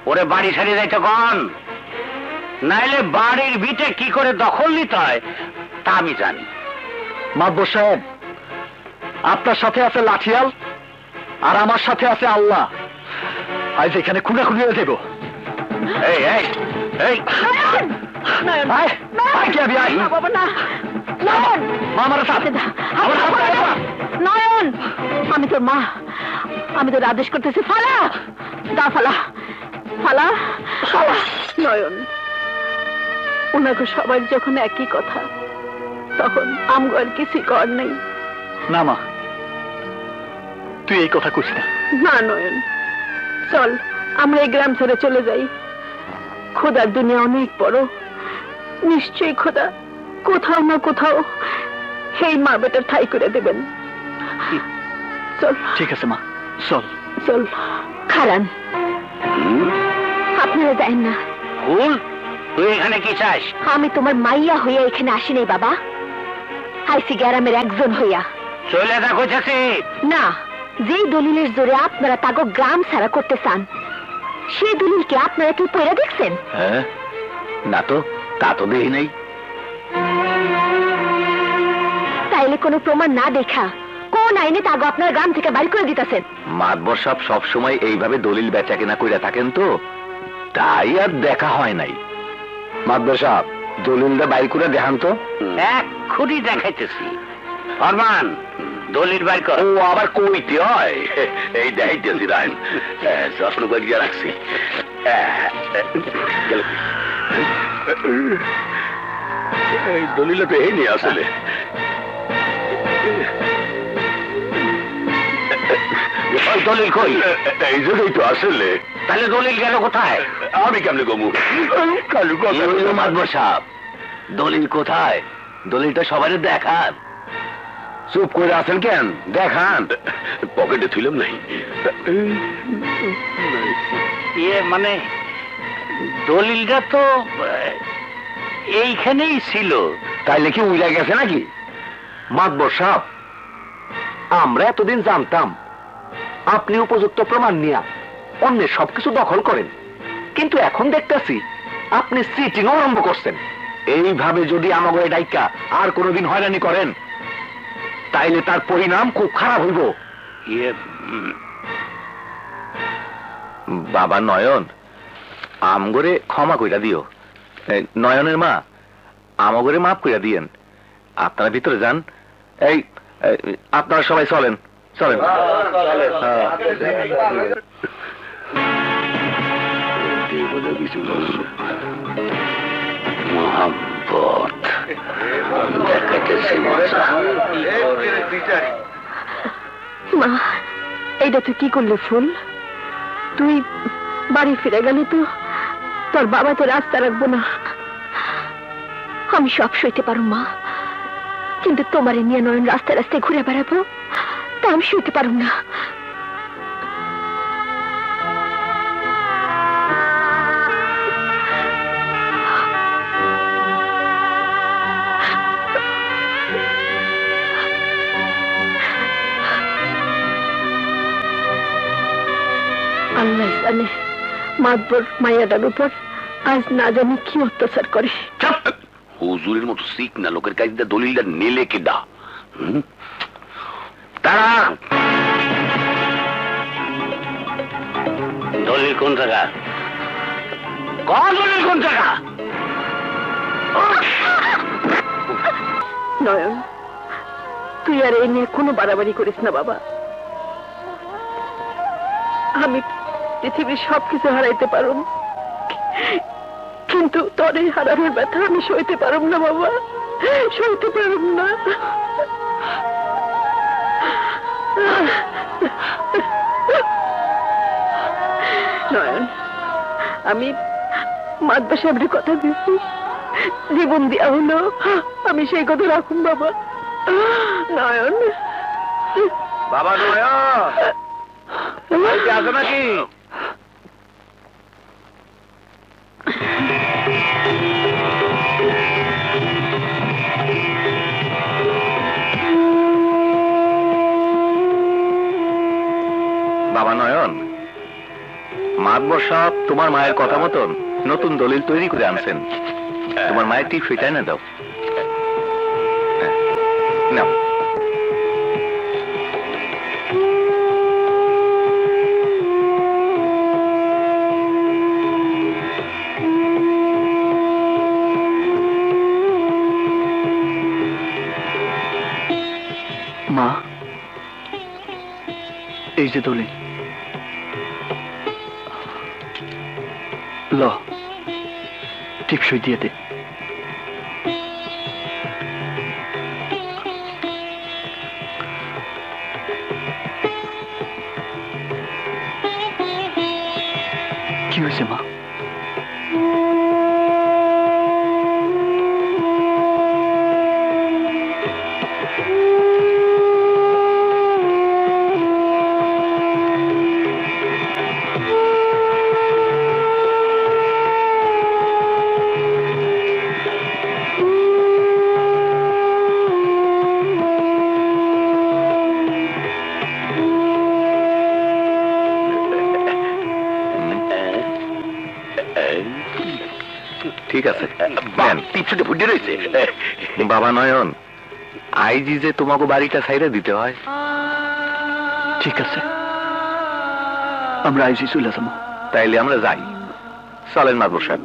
ওরে বাড়ি ছাড়িয়ে যাইতে কন, নাইলে বাড়ির ভিটে কি করে দখল নিতে হয় তা আমি জানি। মাতবর সাহেব, আপনার সাথে আছে লাঠিয়াল আর আমার সাথে আছে আল্লাহ। আজ এখানে খুনাখুনি হয়ে দেব। এই এই এই আয়, আয় কি আবি, আয়। বাবা না, নয়ন, মা, আমার সাথে নয়ন, আমি তোর মা, আমি তোর আদেশ করতেছি, ফালা দা, ফালা ফালা ফালা। নয়ন, ওনাকে সবার যখন একই কথা, তখন আমগো আর কিছু কর নেই। না মা, তুই এই কথা কইস না। না নয়ন, চল আমরা এই গ্রাম ছেড়ে চলে যাই। খোদার দুনিয়া অনেক বড়, নিশ্চয়ই খোদা কোথাও না কোথাও সেই মা বেটার ঠাই করে দেবেন। চল। ঠিক আছে মা, চল চল। খারান, আপনারা যাই না। ফুল, তুই এখানে কি চাস? আমি তোমার মাইয়া হইয়া এখানে আসি নাই বাবা, আইসি গ্রামের একজন হইয়া। চলে দেখো চাষি। না, যেই দলিলের জোরে আপনারা তাগো গ্রাম ছাড়া করতে চান, সেই দলিল কি আপনারা কি পড়ে দেখছেন? হ্যাঁ, না তো, তা তো দেখি নাই। তাইলে কোনো প্রমাণ না দেখা কোন আইনে তাগো আপনার গ্রাম থেকে বাড়ি করে দিতেছেন? মাতবর সাহেব সব সময় এইভাবে দলিল বেচা কেনা কইরা থাকেন তো, তাই আর দেখা হয় নাই। মাতবর সাহেব, দলিলটা বাইর করে দেখান তো। এক্ষুনি দেখাইতেছি। ফরমান, দলিল বাইর কর। ও আবার কইতে হয়, এই দেখাইতেছি রায়ন, যত্ন করিয়া রাখছি। এই দলিল তো এই নিয়ে আসলে দলিল কই? এই জন্যই তো আসলে। তাহলে দলিল গেল কোথায়? আমি কেমনে কমু? কালু কথা মাতবর সাহেব, দলিল কোথায়? দলিলটা সবাই দেখান। চুপ করে আছেন কেন? দেখান। পকেটে থুইলাম নাই। মানে দলিলটা তো এইখানেই ছিল। তাইলে কি উইলা গেছে নাকি? মাতবর সাহেব, আমরা এতদিন জানতাম আপনি উপযুক্ত প্রমাণ নিয়ে অন্যের সবকিছু দখল করেন, কিন্তু এখন দেখতেছি আপনি চিটিং আরম্ভ করছেন। এইভাবে যদি আমাকে ডাইকা আর কোনোদিন হয়রানি করেন, তাইলে তার পরিণাম খুব খারাপ হইব। বাবা নয়ন, আমগরে ক্ষমা কইরা দিও। নয়নের মা, আমগরে মাফ কইরা দিয়েন। আপনারা ভিতরে যান। এই আপনারা সবাই চলেন, চলেন। মোহাম্মত দেখাইতেছি মজা। মা, এইটা তুই কি করলি ফুল? তুই বাড়ি ফিরে গেলি তো তোর বাবা তো রাস্তা রাখবো না। আমি সব সইতে পারো মা, কিন্তু তোমারে নিয়ে নয়ন রাস্তায় রাস্তায় ঘুরে বেড়াবো, তা আমি সইতে পারো না। আল্লাহ জানে মাতবর মায়াটার উপর আজ না জানি কি অত্যাচার করে। হুজুরের মতো শিখ না লোকের কাছে দলিলটা নিলে কেডা? তারা দলিল কোন জায়গা? দলিল কোন জায়গা? নয়ন, তুই আর এই নিয়ে কোনো বাড়াবাড়ি করিস না বাবা। আমি পৃথিবীর সবকিছু হারাইতে পারুম, কিন্তু তোর এই হারানোর ব্যথা আমি সইতে পারব না বাবা, সইতে পারব না। নয়ন, আমি মাদ্রাসা সাহেবের কথা দিচ্ছি, জীবন দেওয়া হলো, আমি সেই কথা রাখুন বাবা। নয়ন, বাবা নয়ন আছে নাকি? বাবা নয়ন, মাতবর সাহেব তোমার মায়ের কথা মতন নতুন দলিল তৈরি করে আনছেন। তোমার মায়ের টিপ সেটাই না দাও। হ্যাঁ, নাও। মা, এই যে দলিল, ল টিপসই দিয়ে দে। কি হয়েছে মা? ঠিক আছে, টিপসটা ফুটে রয়েছে। বাবা নয়ন, আইজি যে তোমাকে বাড়িটা ছাইরে দিতে হয়। ঠিক আছে, আমরা আইজি চলে যাবো। তাইলে আমরা যাই। চলেন মাতবর সাহেব।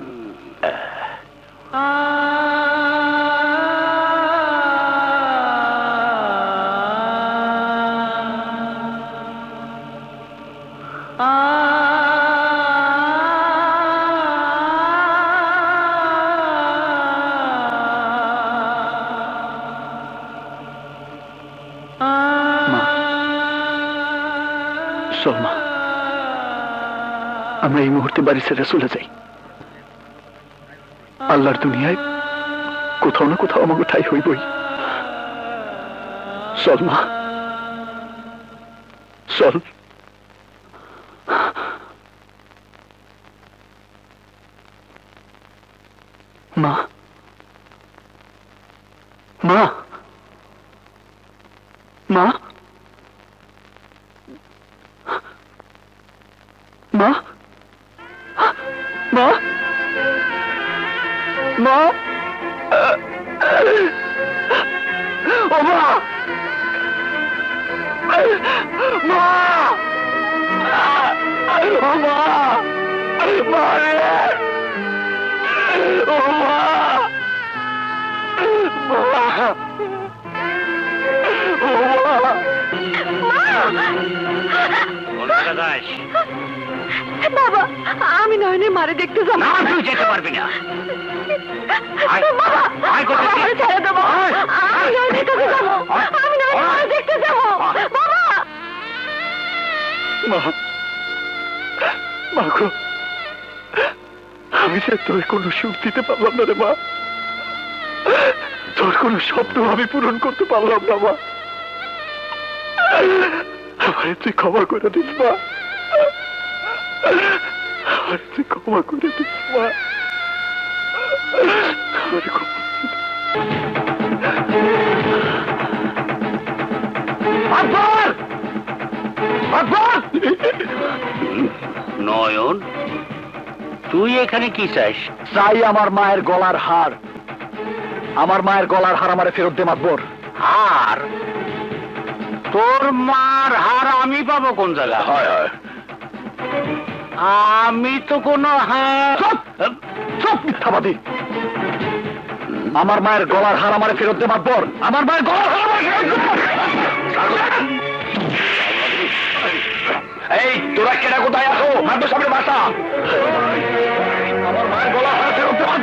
মা, চল মা, আমরা এই মুহূর্তে বাড়ি ছেড়ে চলে যাই। আল্লাহর দুনিয়ায় কোথাও না কোথাও আমাকে ঠাই হইবই। চল মা, চল। মা, মা, মা, মা, মা, মা, ও মা, মা, ও মা, মা রে, ও মা, মা, ও মা। বাবা, আমি নয়নের মারে দেখতে যাবো না, তুই যেতে পারবি না। আয়, বাবা, আয় করতেছি। আমারে ছেড়ে দেবো, আমি নয়নের কাছে যাবো, আমি নয়নের মারে দেখতে যাবো। বাবা, মা, মা গো, আমি যে তোর কোনো সুখ দিতে পারলাম না রে মা, তোর কোনো স্বপ্ন আমি পূরণ করতে পারলাম না মা, আমারে তুই ক্ষমা করে দিস মা, আমারে তুই ক্ষমা করে দিস মা, আমারে ক্ষমা। নয়ন, তুই এখানে কি চাস? চাই আমার মায়ের গলার হার, আমার মায়ের গলার হার আমারে ফেরত দে মাতবর। হার? তোর মার হার আমি পাবো কোন জায়গায়? হয় হয়, আমি তো কোনো হার। চুপ মিথ্যাবাদী, আমার মায়ের গলার হার আমারে ফেরত দে মাতবর, আমার মায়ের গলার হার আমারে ফেরত দে। এই তোরা কেনা কোথায় আসো? মাতবর সাহেবের বাসা। আমার মায়ের গলার হার ফেরত দে মাতবর।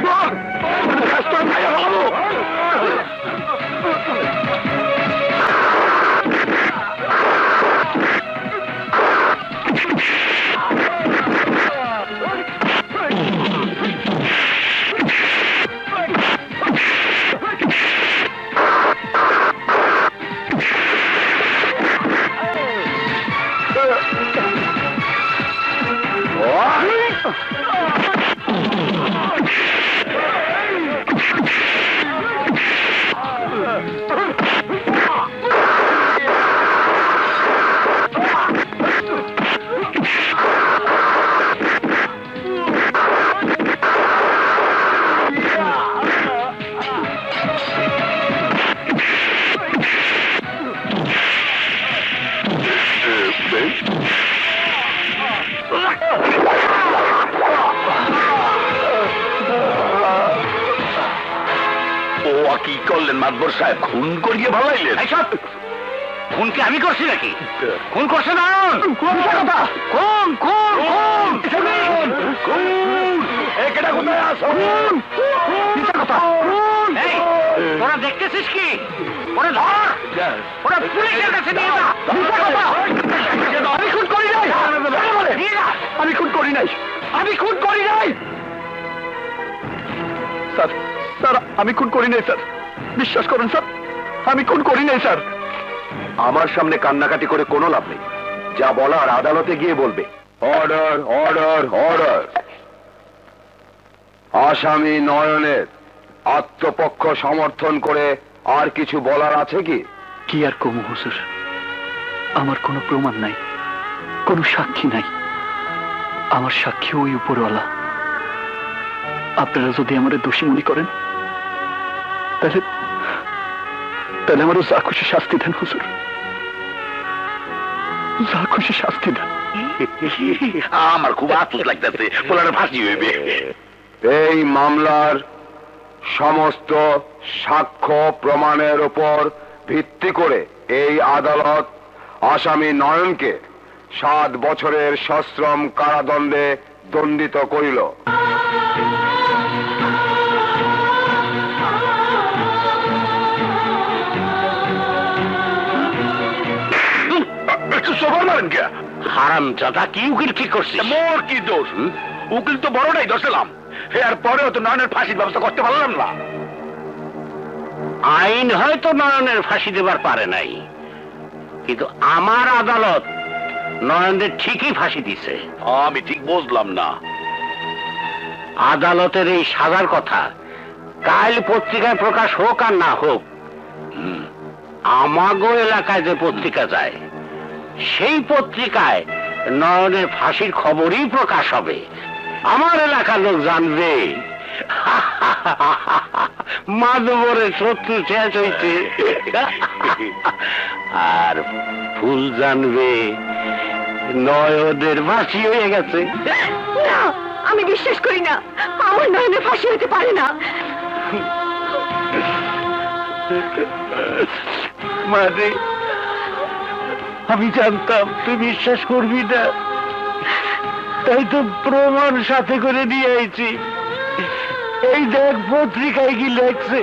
কি করলেন মাতবর সাহেব? খুন করিয়ে ভালাইলেন? এইসব খুন কি আমি করছি নাকি? খুন করছে না খুন খুন খুন খুন! একেটা কোথায় আসো? এই, তোরা দেখতেছিস কি? ওরা ধর, ওরা পুলিশের কাছে নিয়ে যা। আমি খুন করি নাই, নিয়ে যা। আমি খুন করি নাই, আমি খুন করি নাই। স্যার, স্যার, আমি খুন করি নাই স্যার, বিশ্বাস করুন স্যার, আমি খুন করি নাই স্যার। আমার সামনে কান্নাকাটি করে কোনো লাভ নেই, যা বলার আদালতে গিয়ে বলবে। Order, order, order. আসামি নয়নের আত্মপক্ষ সমর্থন করে আর কিছু বলার আছে কি? কি আর কমু হুজুর, আমার কোনো প্রমাণ নাই, কোনো সাক্ষী নাই। আমার সাক্ষী ওই উপরওয়ালা। আপনারা যদি আমার দোষী মনে করেন তাহলে তাহলে আমারও যা খুশি শাস্তি দেন হুজুর, যা খুশি শাস্তি দেন। আমার খুব আফসোস লাগতেছে, পোলার ফাঁসি হইবে। এই মামলার সমস্ত সাক্ষ্য প্রমাণের উপর ভিত্তি করে এই আদালত আসামি নয়নকে 7 বছরের সশ্রম কারাদণ্ডে দণ্ডিত করিল। সবার মারেন কে? হারাম জাদা, কি উকিল কি করছিস? মোর কি দোষ? উকিল তো বড়টাই দোষেলাম, এর পরেও তো নয়নের ফাঁসির ব্যবস্থা করতে পারলাম না। আইন হয়তো নয়নের ফাঁসি দেবার পারে নাই, কিন্তু আমার আদালত নয়নের ঠিকই ফাঁসি দিছে। আমি ঠিক বুঝলাম না। আদালতের এই সাজার কথা কাল পত্রিকায় প্রকাশ হোক আর না হোক, আমাগো এলাকায় যে পত্রিকা যায় সেই পত্রিকায় নয়নের ফাঁসির খবরই প্রকাশ হবে। আমার এলাকার লোক জানবে মাধবরের শত্রু শেষ হইছে, আর ফুল জানবে নয়নের ফাঁসি হয়ে গেছে। আমি বিশ্বাস করি না, আমার নয়নে ফাঁসি হতে পারে না। মানে আমি জানতাম তুই বিশ্বাস করবি না, তাই তো প্রমাণ সাথে করে নিয়ে আইছি। এই দেখ পত্রিকায় কি লেখছে।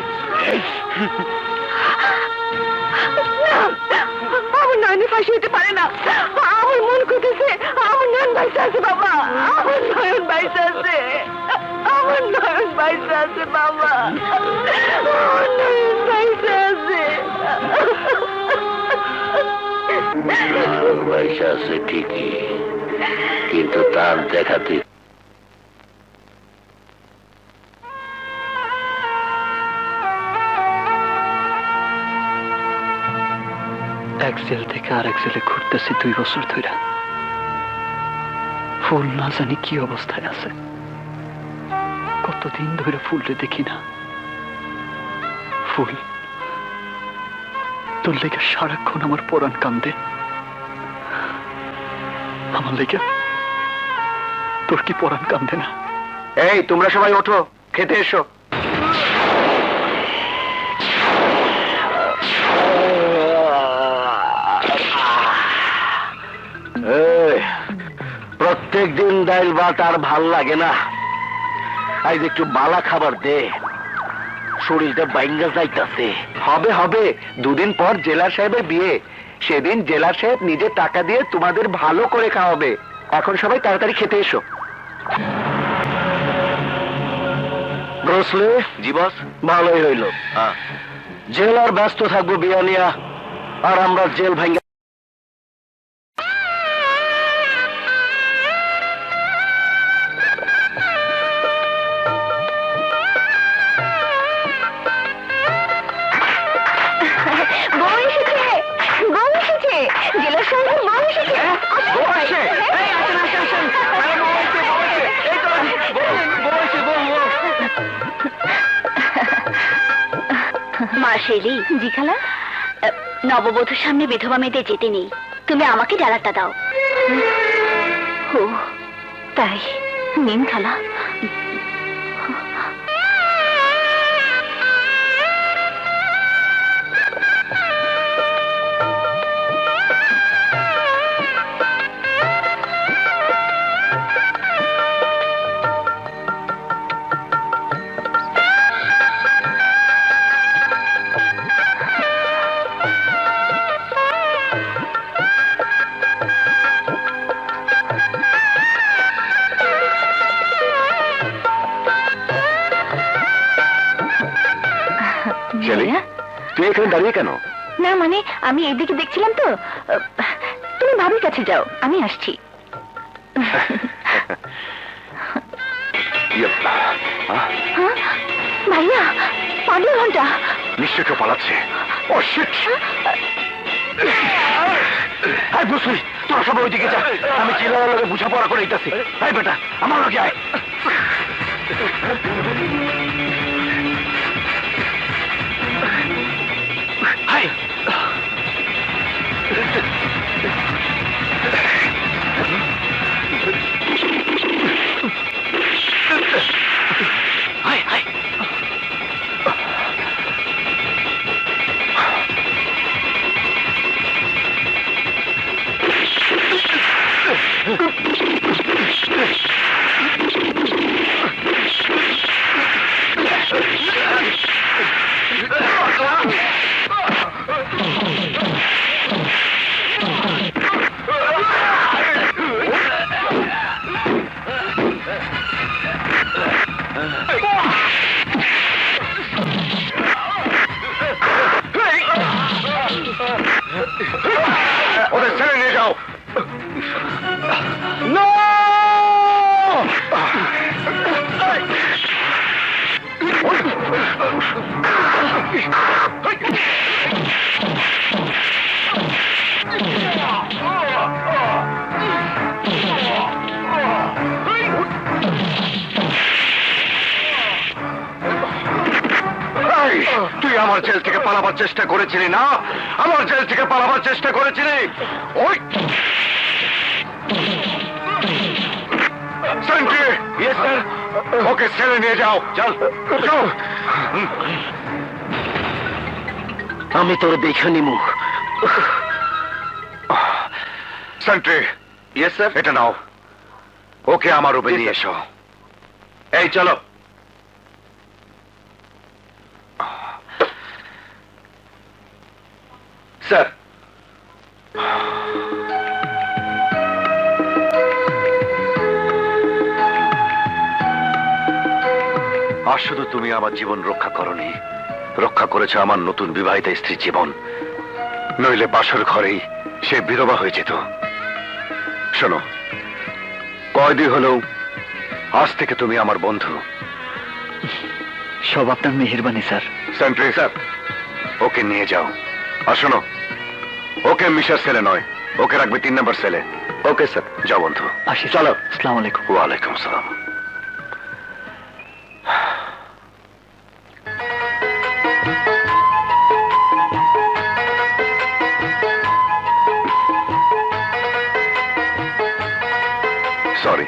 আমার নয়নে ফাঁসি হতে পারে না, আমার মন করতেছে আমার নয়ন বাইসে আছে বাবা, আমার নয়ন বাইসে আছে, আমার নয়ন বাইসে আছে বাবা, আমার নয়ন বাইসে আছে। পয়সা আছে ঠিকই, কিন্তু তার দেখাতে এক জেল থেকে আরেক জেলে ঘুরতেছি 2 বছর ধরে। ফুল না জানি কি অবস্থায় আছে, কতদিন ধরে ফুলরে দেখি না। ফুল, তোর লেগে সারাক্ষণ আমার পরাণ কান্দে, আমার লেগে তোর কি পরাণ কান্দে না? এই তোমরা সবাই ওঠো, খেতে এসো। প্রত্যেক দিন ডাইল ভাত আর ভাল লাগে না, আজ একটু বালা খাবার দে, শরীরটা বাইঙ্গা যাইতাছে। হবে হবে, 2 দিন পর জেলার সাহেবের বিয়ে, সেদিন জেলার সাহেব নিজে টাকা দিয়ে তোমাদের ভালো করে খাওয়াবে। এখন সবাই তাড়াতাড়ি খেতে এসো। ব্রসলে জি বস। ভালোই হইল, জেলার ব্যস্ত থাকবো বিয়া নিয়া, আর আমরা জেল ভাঙ্গা। বউ এসেছে, বউ এসেছে, জেলার সঙ্গে বউ এসেছে। বউ আসে, এই আসেন আসেন আসেন। আরে বউ এসে, বউ এসে, এই তো বউ এসে, বউ। মা শেলি। জি খালা। নববধূর সামনে বিধবা মেয়েদের যেতে নেই, তুমি আমাকে ডালাটা দাও। ও তাই, নিন খালা। ছেলে তুই এখানে দাঁড়িয়ে কেন? না মানে আমি এইদিকে দেখছিলাম তো। তুমি ভাবির কাছে যাও, আমি আসছি। হ্যাঁ? ভাইয়া, পাগলা ঘন্টা। নিশ্চয় কেউ পালাচ্ছে। ও শিট! আয় বুঝলি, তোরা সবাই ওইদিকে যা, আমি চিলার লগে বুঝাপড়া করে দিতেছি। আয় বেটা, আমার লগে আয়। আয়। আয়, আয়। ওদের ছেড়ে নিয়ে যাও। তুই আমার জেল থেকে পালাবার চেষ্টা করেছিলি না? আমার জেল থেকে পালাবার চেষ্টা করেছিলি? ওই সেন্ট্রি, ইয়েস স্যার, ওকে ছেড়ে নিয়ে যাও। চল চল। আমি তোর দেখে নিমু। সেন্ট্রি, ইয়েস স্যার, এটা নাও, ওকে আমার রুমে নিয়ে এসো। এই চলো। স্যার, আর শুধু তুমি আমার জীবন রক্ষা করনি, রক্ষা করেছো আমার নতুন বিবাহিত স্ত্রীর জীবন। নইলে বাসর ঘরেই সে বিধবা হয়ে যেত। শোনো, কয়দি হলেও আজ থেকে তুমি আমার বন্ধু। সব আপনার মেহেরবানি স্যার। সেন্ট্রি স্যার, ওকে নিয়ে যাও। আর শোনো, ওকে মিশার সেলে নয়, ওকে রাখবে 3 নম্বর সেলে। ওকে স্যার, যাও বন্ধু। আসি, চলো। আসসালামু আলাইকুম। ওয়ালাইকুম আসসালাম। সরি,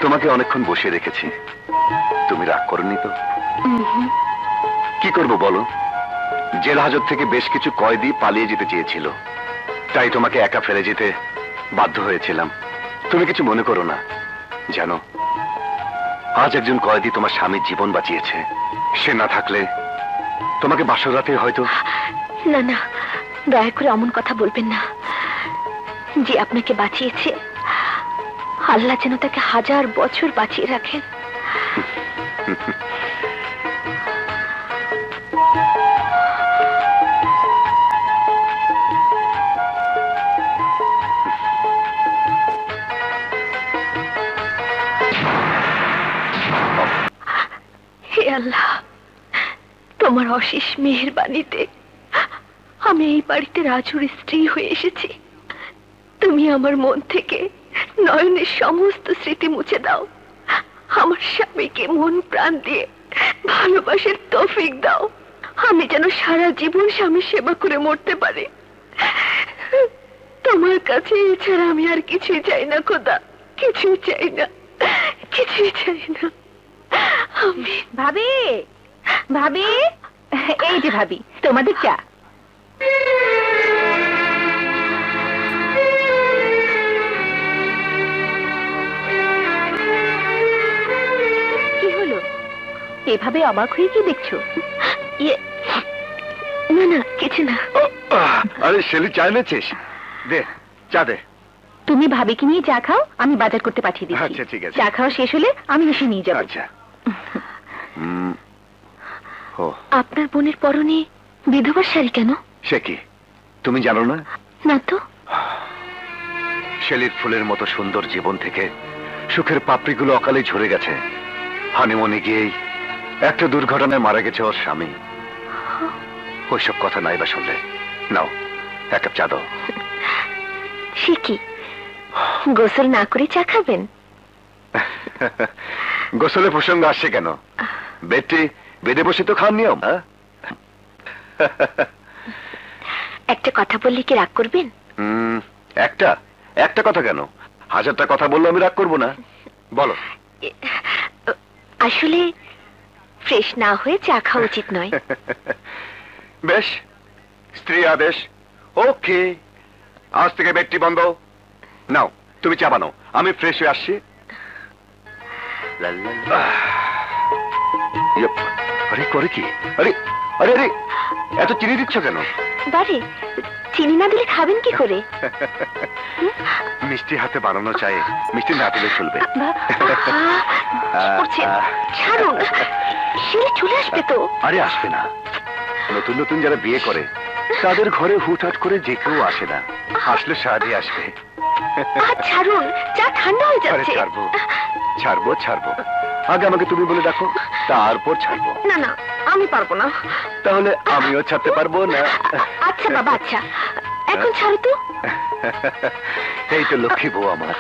তোমাকে অনেকক্ষণ বসিয়ে রেখেছি। তুমি রাগ করনি তো? কি করব বলো, জেল হাজত থেকে বেশ কিছু কয়েদি পালিয়ে যেতে চেয়েছিল, তাই তোমাকে একা ফেলে যেতে বাধ্য হয়েছিলাম। তুমি কিছু মনে করো না। জানো, আজ একজন কয়েদি তোমার স্বামীর জীবন বাঁচিয়েছে। সে না থাকলে তোমাকে বাসর রাতে হয়তো। না না, দয়া করে অমন কথা বলবেন না। যে আপনাকে বাঁচিয়েছে, আল্লাহ যেন তাকে 1000 বছর বাঁচিয়ে রাখেন। হে আল্লাহ, তোমার অশেষ মেহেরবানিতে আমি এই বাড়িতে রাজুর স্ত্রী হয়ে এসেছি। তুমি আমার মন থেকে নয়নের সমস্ত স্মৃতি মুছে দাও। আমার স্বামীকে মন প্রাণ দিয়ে ভালোবাসার তৌফিক দাও। আমি যেন সারা জীবন স্বামীর সেবা করে মরতে পারি। তোমার কাছে এছাড়া আমি আর কিছুই চাই না খোদা, কিছুই চাই না, কিছুই চাই না। আমি ভাবি, ভাবি, এই যে ভাবি, তোমাদের চা। কি হলো, এভাবে অবাক হয়ে কি দেখছো? না না, কিছু না। আরে শেলি, চা এনেছিস? দে, চা দে। তুমি ভাবিকে নিয়ে চা খাও, আমি বাজার করতে পাঠিয়ে দিচ্ছি। আচ্ছা, ঠিক আছে। চা খাওয়া শেষ হলে আমি এসে নিয়ে যাবো। আচ্ছা। ও আপনার বোনের পরনে বিধবার শাড়ি কেন? সে কি তুমি জানো না? না তো। শেলির ফুলের মতো সুন্দর জীবন থেকে সুখের পাপড়িগুলো অকালে ঝরে গেছে। হানিমুনে গিয়েই একটা দুর্ঘটনায় মারা গেছে ওর স্বামী। ওইসব কথা নাই বা শুনলে। নাও এক কাপ চা দাও। সে কি, গোসল না করে চা খাবেন? গোসলে প্রসঙ্গ আসছে কেন? বেটি বেডে বসে তো খান নিয়ম। একটা কথা বললে কি রাগ করবেন? একটা একটা কথা কেন, হাজারটা কথা বললে আমি রাগ করবো না। বলো। আসলে ফ্রেশ না হয়ে চা খাওয়া উচিত নয়। বেশ, স্ত্রী আদেশ। ওকে, আজ থেকে বেডটি বন্ধ। নাও তুমি চা বানাও, আমি ফ্রেশ হয়ে আসছি। ইয়প, আরে করে কি? আরে আরে আরে এত চিনি দিচ্ছ কেন? বারে, চিনি না দিলে খাবেন কি করে? মিষ্টি হাতে বানানো চায়ে মিষ্টি না দিলে চলবে। কি করছেন? ছাড়ুন, ছেলে চলে আসবে তো। আরে আসবে না, নতুন নতুন যারা বিয়ে করে তাদের ঘরে হুটহাট করে যে কেউ আসে না, আসলে সাহায্যে আসবে। ছাড়ুন, চা ঠান্ডা হয়ে আরে যাচ্ছে। ছাড়বো ছাড়বো ছাড়বো, আগে আমাকে তুমি বলে দেখো, তারপর ছাড়বো। না না, আমি পারবো না। তাহলে আমিও ছাড়তে পারবো না। আচ্ছা বাবা, আচ্ছা এখন ছাড়ো তো। এই তো লক্ষ্মী বউ আমার।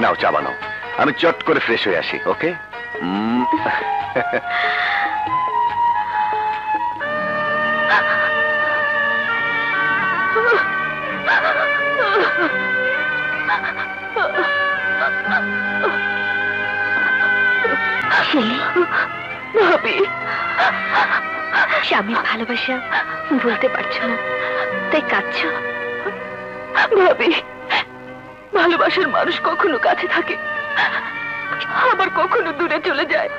নাও চা বানাও, আমি চট করে ফ্রেশ হয়ে আসি। ওকে। ভাবি, স্বামীর ভালোবাসা বলতে পারছো না তাই কাঁদছো? ভাবি, ভালোবাসার মানুষ কখনো কাছে থাকে, আবার কখনো দূরে চলে যায়,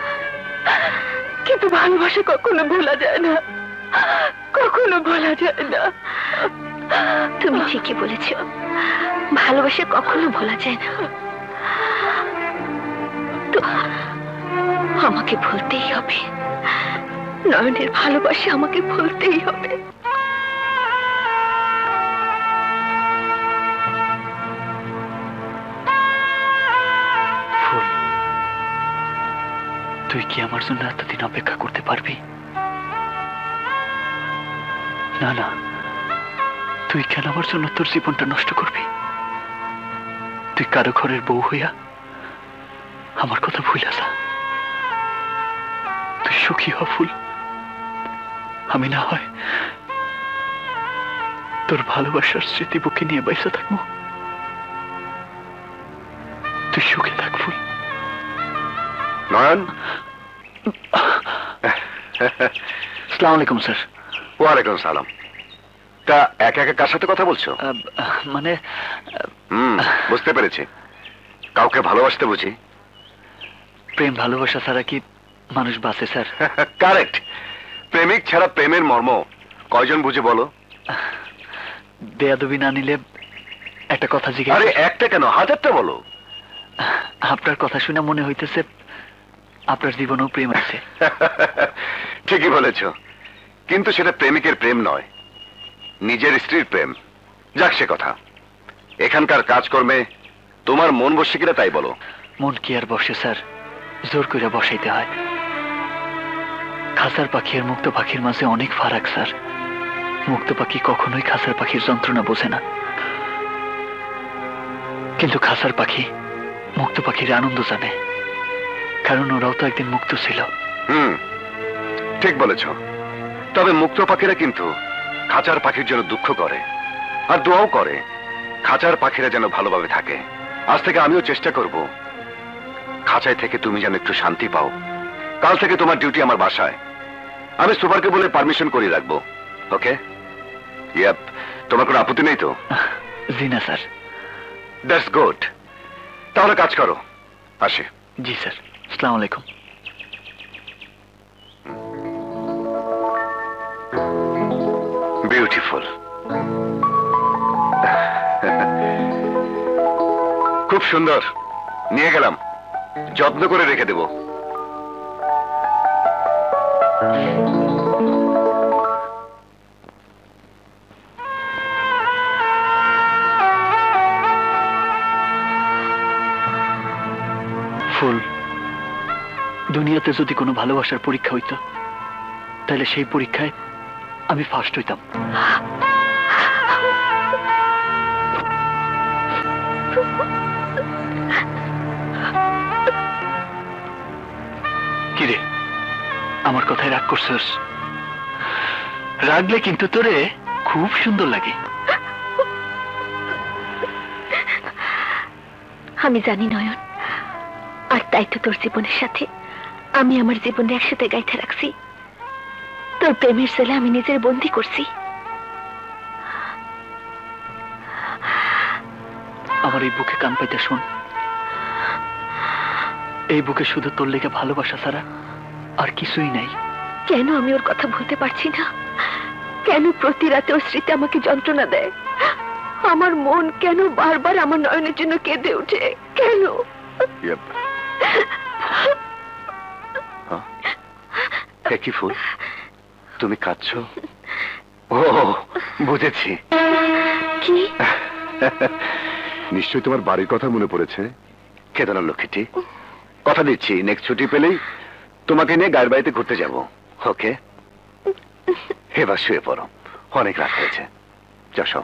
কিন্তু ভালোবাসা কখনো ভোলা যায় না, কখনো ভোলা যায় না। তুমি ঠিকই বলেছ, ভালোবাসা কখনো ভোলা যায় না। তো আমাকে ভুলতেই হবে, নয়নের ভালোবাসা আমাকে ভুলতেই হবে। ফুল, তুই কি আমার জন্য এতদিন অপেক্ষা করতে পারবি? না না, তুই কেন আমার জন্য তোর জীবনটা নষ্ট করবি? তুই কারো ঘরের বউ হইয়া আমার কথা ভুলে যা। তুই সুখী হ ফুল, আমি না হয় তোর ভালোবাসার স্মৃতি বুকে নিয়ে বাইসা থাকবো। তুই সুখে থাক ফুল। নয়ন। আসসালামু আলাইকুম স্যার। ওয়ালাইকুম সালাম। তা একা একা কার সাথে কথা বলছো? মানে বুঝতে পেরেছি, কাউকে ভালোবাসতে বুঝি। প্রেম ভালোবাসা ছাড়া কি মানুষ বাঁচে স্যার? কারেক্ট। প্রেমিক ছাড়া প্রেমের মর্ম কয়জন বুঝে বলো? বেয়াদবি না নিলে একটা কথা আরে জিজ্ঞাসা। একটা কেন, হাজারটা বলো। আপনার কথা শুনে মনে হইতেছে আপনার জীবনেও প্রেম আছে। ঠিকই বলেছ, কিন্তু সেটা প্রেমিকের প্রেম নয়, নিজের স্ত্রীর প্রেম। যাক সে কথা, এখানকার কাজকর্মে তোমার মন বসে কিনা তাই বলো। মন কি আর বসে স্যার, জোর করে বসাইতে হয়। খাসার পাখি আর মুক্ত পাখির মাঝে অনেক ফারাক স্যার। মুক্ত পাখি কখনোই খাসার পাখির যন্ত্রণা বোঝে না, কিন্তু খাসার পাখি মুক্ত পাখির আনন্দ জানে, কারণ ওরাও তো একদিন মুক্ত ছিল। ঠিক বলেছ। তবে মুক্ত পাখিরা কিন্তু খাঁচার পাখির জন্য দুঃখ করে আর দোয়াও করে, খাঁচার পাখিরা যেন ভালোভাবে থাকে। আজ থেকে আমিও চেষ্টা করব খাঁচায় থেকে তুমি যেন একটু শান্তি পাও। কাল থেকে তোমার ডিউটি আমার বাসায়, আমি সুপারকে বলে পারমিশন করিয়ে রাখবো। ওকে? ইয়াপ, তোমার কোনো আপত্তি নেই তো? জি না স্যার। That's good. তাহলে কাজ করো, আসি। জি স্যার, আসসালামু আলাইকুম। বিউটিফুল। খুব সুন্দর, নিয়ে গেলাম, যত্ন করে রেখে দেব। ফুল, দুনিয়াতে যদি কোনো ভালোবাসার পরীক্ষা হইতো তাহলে সেই পরীক্ষায় আমি ফার্স্ট হইতাম। কিরে, আমার কথায় রাগ করছস? রাগলে কিন্তু তোরে খুব সুন্দর লাগে। আমি জানি নয়ন, আর তাই তো তোর জীবনের সাথে আমি আমার জীবনে একসাথে গাইতে রাখছি। তোর প্রেমের ছেলে আমি নিজের বন্দি করছি। আমার এই বুকে কান পাইতে শোন, এই বুকে শুধু তোর লেগে ভালোবাসা ছাড়া আর কিছুই নাই। কেন আমি ওর কথা ভুলতে পারছি না? কেন প্রতি রাতে ওর স্মৃতি আমাকে যন্ত্রণা দেয়? আমার মন কেন বারবার আমার নয়নের জন্য কেঁদে ওঠে? কেন? কি ফুল, তুমি কাঁদছো? ও, বুঝেছি। কি? নিশ্চয়ই তোমার বাড়ির কথা মনে পড়েছে। কেঁদো না লক্ষ্মীটি, কথা দিচ্ছি নেক্সট ছুটি পেলেই তোমাকে নিয়ে গায়ের বাড়িতে ঘুরতে যাব। ওকে, এবার শুয়ে পড়ো, অনেক রাত হয়েছে। যাও।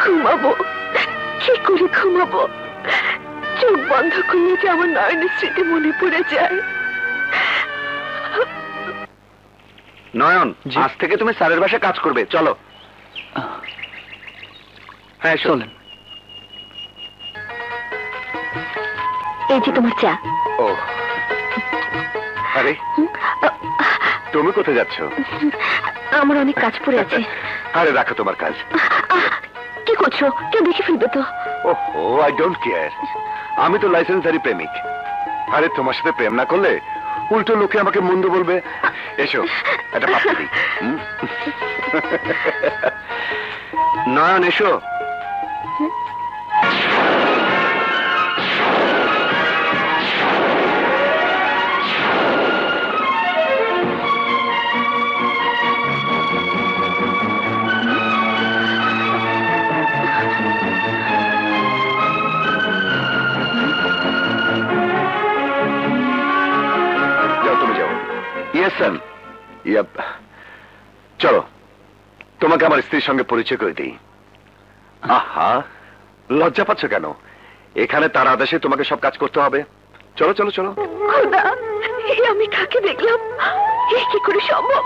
ঘুমাবো কি করে? ঘুমাবো চোখ বন্ধ করলে যে আমার নয়নের স্মৃতি মনে পড়ে যায়। নয়ন, আজ থেকে তুমি স্যারের বাসায় কাজ করবে, চলো। হ্যাঁ চলেন। এই যে তোমার চা। ও, আরে তুমি কোথায় যাচ্ছ? আমার অনেক কাজ পড়ে আছে। আরে রাখো তোমার কাজ। কি করছো? কেউ দেখে ফেলবে তো। ওহো, আই ডোন্ট কেয়ার। আমি তো লাইসেন্সারি প্রেমিক। আরে তোমার সাথে প্রেম না করলে উল্টো লোকে আমাকে মন্দ বলবে। এসো, একটা পাপ্পি দিই। নয়ন এসো। চলো, তোমাকে আমার স্ত্রীর সঙ্গে পরিচয় করে দিই। আহা, লজ্জা পাচ্ছ কেন? এখানে তার আদেশে তোমাকে সব কাজ করতে হবে। চলো চলো চলো। খোদা, এই আমি কাকে দেখলাম? এ কি করে সম্ভব?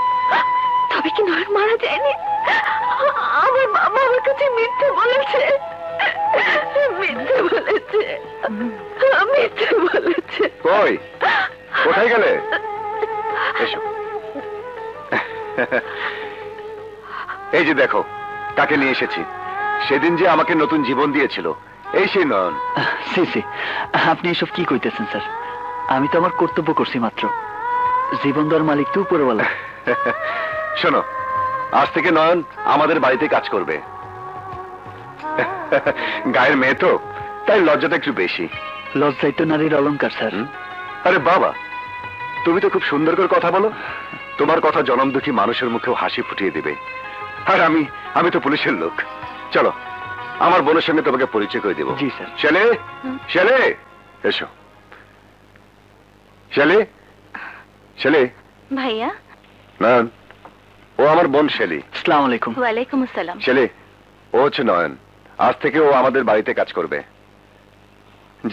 তবে কি নয়ন মারা যায়নি? আমার বাবা আমার কাছে মিথ্যে বলেছে। কই, কোথায় গেলে? এসো। এই যে দেখো কাকে নিয়ে এসেছি। সেদিন যে আমাকে নতুন জীবন দিয়েছিল, এই সেই নয়ন। সি, আপনি এসব কি কইতেছেন স্যার? আমি তো আমার কর্তব্য করছি মাত্র। জীবন দেওয়ার মালিক তো উপরওয়ালা। শোনো, আজ থেকে নয়ন আমাদের বাড়িতে কাজ করবে। গায়ের মেয়ে তো, তাই লজ্জাটা একটু বেশি। লজ্জাই তো নারীর অলংকার স্যার। আরে বাবা, তুমি তো খুব সুন্দর করে কথা বলো। তোমার কথা জনম দুঃখী মানুষের মুখেও হাসি ফুটিয়ে দিবে। আর আমি তো পুলিশের লোক। চলো, আমার বোনের সঙ্গে তোমাকে পরিচয় করে দেবো। জি স্যার। শেলে, শেলে এসো। শেলে, শেলে। ভাইয়া। নয়ন, ও আমার বোন শেলি। আসসালামু আলাইকুম। ওয়ালাইকুম আসসালাম। শেলি, ও হচ্ছে নয়ন। আজ থেকে ও আমাদের বাড়িতে কাজ করবে।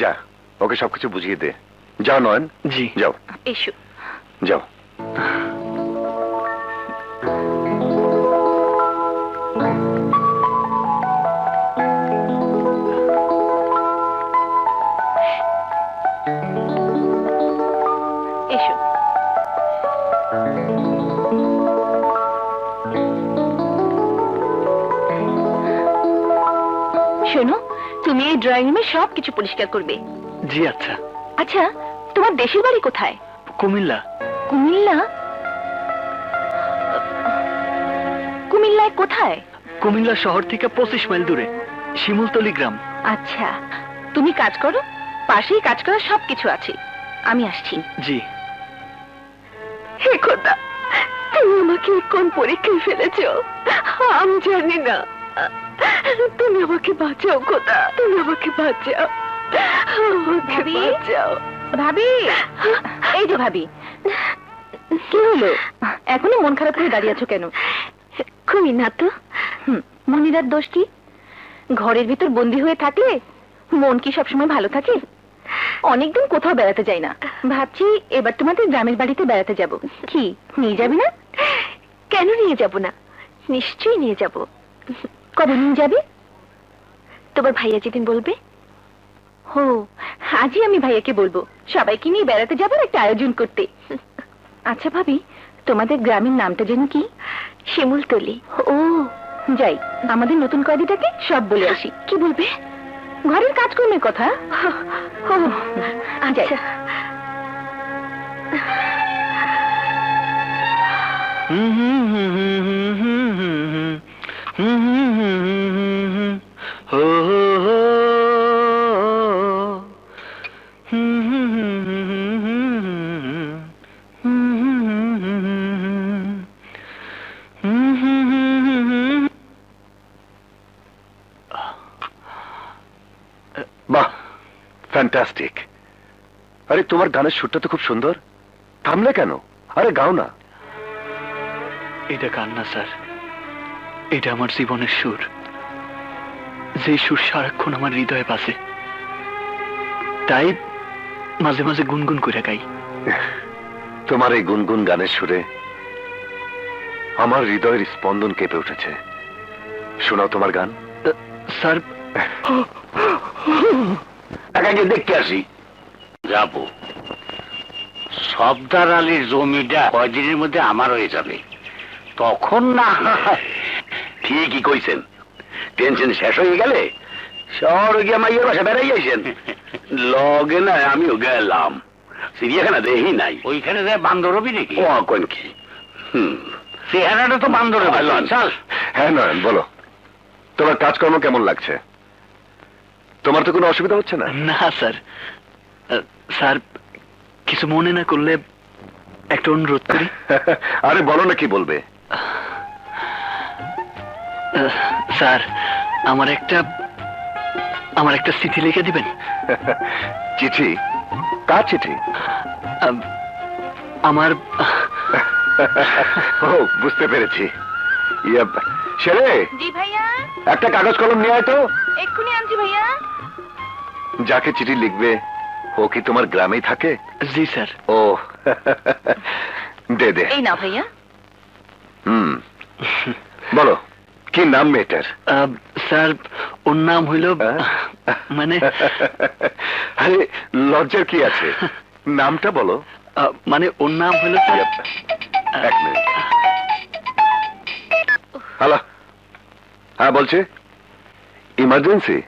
যা, ওকে সবকিছু বুঝিয়ে দে। যাও নয়ন। জি। যাও এসো। যাও। এসো। শোনো, তুমি এই ড্রয়িং রুমে সবকিছু পরিষ্কার করবে। জি আচ্ছা। আচ্ছা, তোমার দেশের বাড়ি কোথায়? কুমিল্লা। কুমিল্লা? কুমিল্লায় কোথায়? কুমিল্লা শহর থেকে 25 মাইল দূরে শিমুলতলি গ্রাম। আচ্ছা, তুমি কাজ করো, পাশেই কাজ করার সবকিছু আছে। আমি আসছি। জি। হে খোদা, তুমি আমাকে কোন পরীক্ষায় ফেলেছ আমি জানি না। তুমি আমাকে বাঁচাও খোদা, তুমি আমাকে বাঁচাও, আমাকে ভাবি? বাঁচাও। ভাবি, এই যে ভাবি, কি হলো? এখনো মন খারাপ করে দাঁড়িয়ে আছো কেন? কই না তো। মনিরার দোষ কি? ঘরের ভিতর বন্দি হয়ে থাকলে মন কি সবসময় ভালো থাকে? অনেকদিন কোথাও বেড়াতে যাই না, ভাবছি এবার তোমাদের গ্রামের বাড়িতে বেড়াতে যাব। কি নিয়ে যাবে না? কেন নিয়ে যাব না? নিশ্চয়ই নিয়ে যাব। কবে নিয়ে যাবে? তোমার ভাইয়া যেদিন বলবে। ও, আজই আমি ভাইয়াকে বলবো সবাইকে নিয়ে বেড়াতে যাবার একটা আয়োজন করতে। আচ্ছা ভাবি, তোমাদের গ্রামের নামটা যেন কি? শিমুলতলি। ও, যাই আমাদের নতুন কয়েদিটাকে সব বলে আসি। কি বলবে? ঘরের কাজকর্মের কথা। ও যাই। আচ্ছা। বাহ, ফ্যান্টাস্টিক। আরে তোমার গানের সুরটা তো খুব সুন্দর, থামলে কেন? আরে গাও না। এটা গান না স্যার, এটা আমার জীবনের সুর, যে সুর সারাক্ষণ আমার হৃদয়ে বাজে, তাই মাঝে মাঝে গুনগুন করে গাই। তোমার এই গুনগুন গানের সুরে আমার হৃদয়ের স্পন্দন কেঁপে উঠেছে। শোনাও তোমার গান। স্যার, টাকাকে দেখতে আসি। যাবো। সর্দার আলীর জমিটা কয়দিনের মধ্যে আমার হয়ে যাবে, তখন না হয়। ঠিকই কইছেন, টেনশন শেষ হয়ে গেলে শহর গিয়ে মাইয়ের বাসা বেড়াই আইছেন। লগে না আমিও গেলাম, চিড়িয়াখানা দেখি নাই। ওইখানে যে বান্দর হবি নাকি? ও কোন কি? চেহারাটা তো বান্দর হবে। চল। হ্যাঁ নয়ন, বলো তোমার কাজকর্ম কেমন লাগছে? তোমার তো কোনো অসুবিধা হচ্ছে না? না স্যার। স্যার, কিছু মনে না করলে একটা অনুরোধ করি। আরে বলো না, কি বলবে? স্যার, আমার একটা চিঠি লিখে দিবেন। চিঠি? কার চিঠি? আমার ও, বুঝতে পেরেছি। ইয়া, ছেলে, জি ভাইয়া, একটা কাগজ কলম নিয়ে আয় তো। এক্ষুনি আনছি ভাইয়া। যাকে চিঠি লিখবে ও কি তোমার গ্রামেই থাকে? জি স্যার। ও, দে দে। এই না ভাইয়া। বলো, কি নাম মেয়েটার? স্যার, ওর নাম হইল মানে আরে লজ্জার কি আছে, নামটা বলো। মানে ওর নাম হইল এক মিনিট। হ্যালো, হ্যাঁ বলছি, ইমার্জেন্সি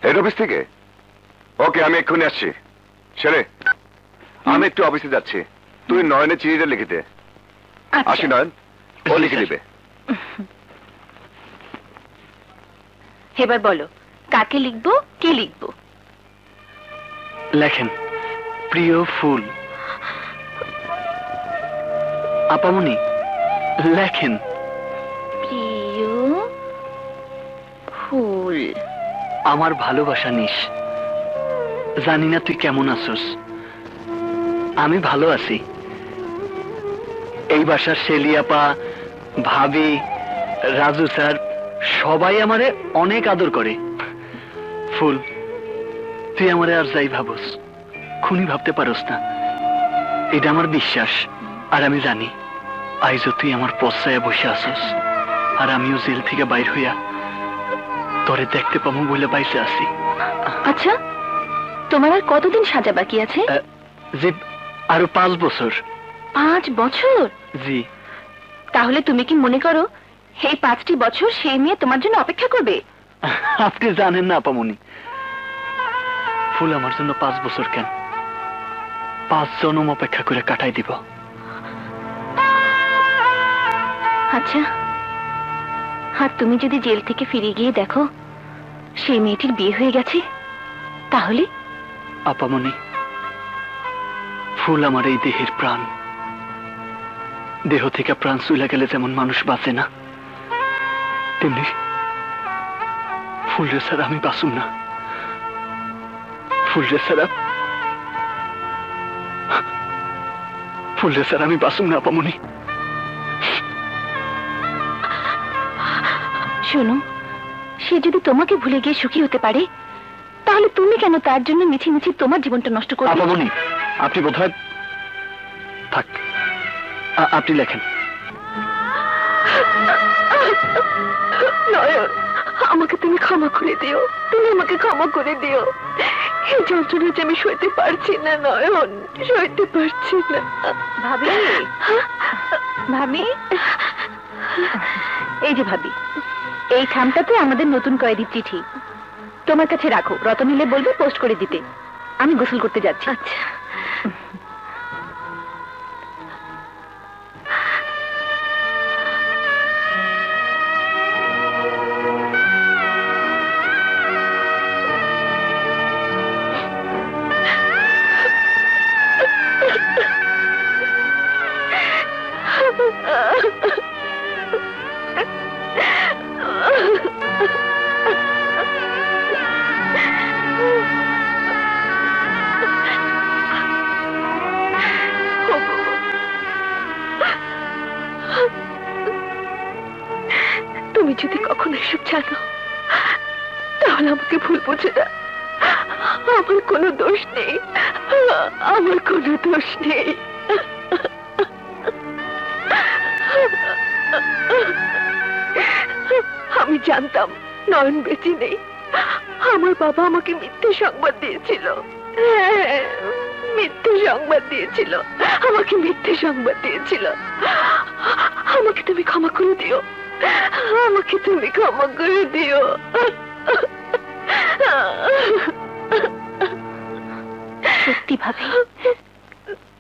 হেড অফিস থেকে? ওকে, আমি এক্ষুনি আসছি। ছেলে, আমি একটু অফিসে যাচ্ছি, তুই নয়নের চিঠিটা লিখে দে। আসি নয়ন, ও লিখে দিবে। এবার বলো, কাকে লিখবো, কে লিখবো? লেখেন, প্রিয় ফুল। আপামনি, লেখেন। প্রিয় ফুল। আমার ভালোবাসা নিস, জানি না তুই কেমন আছোস, আমি ভালো আছি। এই বাসার শেলিয়াপা, ভাবি, রাজু স্যার সবাই আমারে অনেক আদর করে। ফুল, তুই আমারে আর যাই ভাবস, খুনি ভাবতে পারস না, এটা আমার বিশ্বাস। আর আমি জানি আইজও তুই আমার পশ্চায় বসে আসস, আর আমিও জেল থেকে বাইর হইয়া তোরে দেখতে পাবো বলে বাইসে আছি। আচ্ছা, তোমার আর কতদিন সাজা বাকি আছে? যে আরো 5 বছর। 5 বছর? জি। তাহলে তুমি কি মনে করো এই 5টি বছর সেই মেয়ে তোমার জন্য অপেক্ষা করবে? আপনি জানেন না আপামনি, ফুল আমার জন্য 5 বছর কেন, 5 জনম অপেক্ষা করে কাটাই দিব। আচ্ছা, আর তুমি যদি জেল থেকে ফিরে গিয়ে দেখো সেই মেয়েটির বিয়ে হয়ে গেছে, তাহলে? আপামনি, ফুল আমার এই দেহের প্রাণ। দেহ থেকে প্রাণ চলে গেলে যেমন মানুষ বাঁচে না, তেমনি ফুলরে ছাড়া আমি বাঁচুম না। ফুলরে ছাড়া আমি বাঁচুম না আপামনি। শোনো, সে যদি তোমাকে ভুলে গিয়ে সুখী হতে পারে, তাহলে তুমি কেন তার জন্য মিছি মিছি তোমার জীবনটা নষ্ট করবে? আপামনি, আপনি বোধহয় থাক, আপনি লেখেন। নয়ন, আমাকে তুমি ক্ষমা করে দিও, তুমি আমাকে ক্ষমা করে দিও। এই যন্ত্রণা যে আমি সইতে পারছি না নয়ন, সইতে পারছি না। ভাবি, ভাবি, এই যে ভাবি, এই খামটাতে আমাদের নতুন কয়েদির চিঠি। তোমার কাছে রাখো, রতন এলে বলবে পোস্ট করে দিতে। আমি গোসল করতে যাচ্ছি। আচ্ছা। তুমি যদি কখনো এসব জানো, তাহলে আমাকে ভুল বুঝে না। আমার কোনো দোষ নেই, আমার কোনো দোষ নেই। আমি জানতাম নয়ন বেঁচে নেই। আমার বাবা আমাকে মিথ্যে সংবাদ দিয়েছিল। হ্যাঁ, মিথ্যে সংবাদ দিয়েছিল, আমাকে মিথ্যে সংবাদ দিয়েছিল। আমাকে তুমি ক্ষমা করে দিও, আমাকে তুমি ক্ষমা করে দিও। সত্যি ভাবি,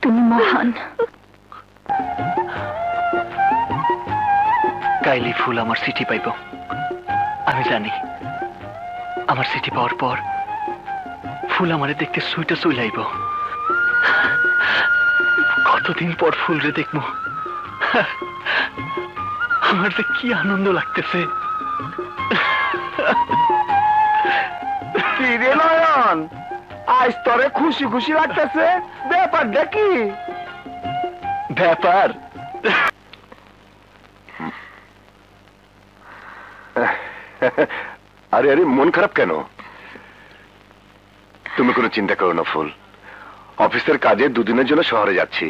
তুমি মহান। কাইলি ফুল আমার চিঠি পাইব, আমি জানি। আমার চিঠি পাওয়ার পর ফুল আমারে দেখতে সুইটা চইলাইব। কতদিন পর ফুল রে দেখবো, আমার যে কি আনন্দ লাগতেছে। নয়ন, আজ তোরে খুশি খুশি লাগতেছে, ব্যাপার দেখি। ব্যাপার আরে আরে, মন খারাপ কেন? তুমি কোনো চিন্তা করো না ফুল। অফিসের কাজে দুদিনের জন্য শহরে যাচ্ছি।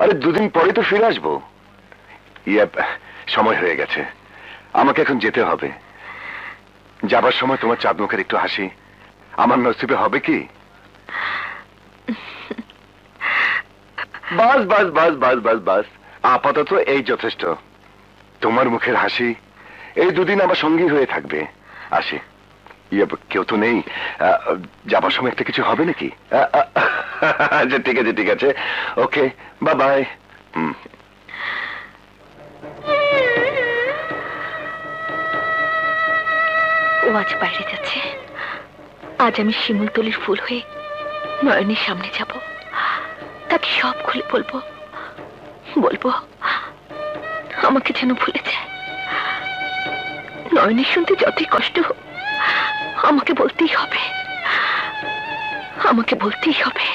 আরে দুদিন পরে তো ফিরে আসবো। সময় হয়ে গেছে, আমাকে এখন যেতে হবে। যাবার সময় তোমার চাঁদ মুখের একটু হাসি আমার নসিবে হবে কি? বাস বাস বাস বাস বাস বাস, আপাতত এই যথেষ্ট। তোমার মুখের হাসি এই দুদিন আমার সঙ্গী হয়ে থাকবে। আসি। কেউ তো নেই, যাবার সময় একটা কিছু হবে নাকি? আচ্ছা ঠিক আছে ঠিক আছে, ওকে, বাই বাই। ও আজ বাইরে যাচ্ছে। আজ আমি শিমুলতলির ফুল হয়ে নয়নের সামনে যাব, তাকে সব খুলে বলবো। বলবো আমাকে যেন ভুলে যায়। নয়নের শুনতে যতই কষ্ট হোক, আমাকে বলতেই হবে, আমাকে বলতেই হবে।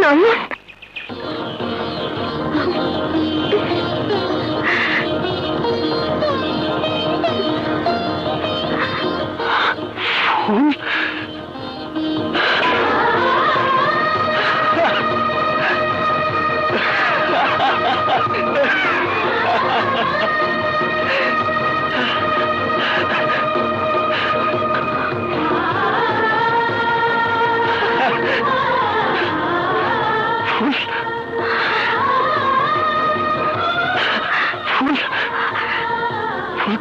নয়ন,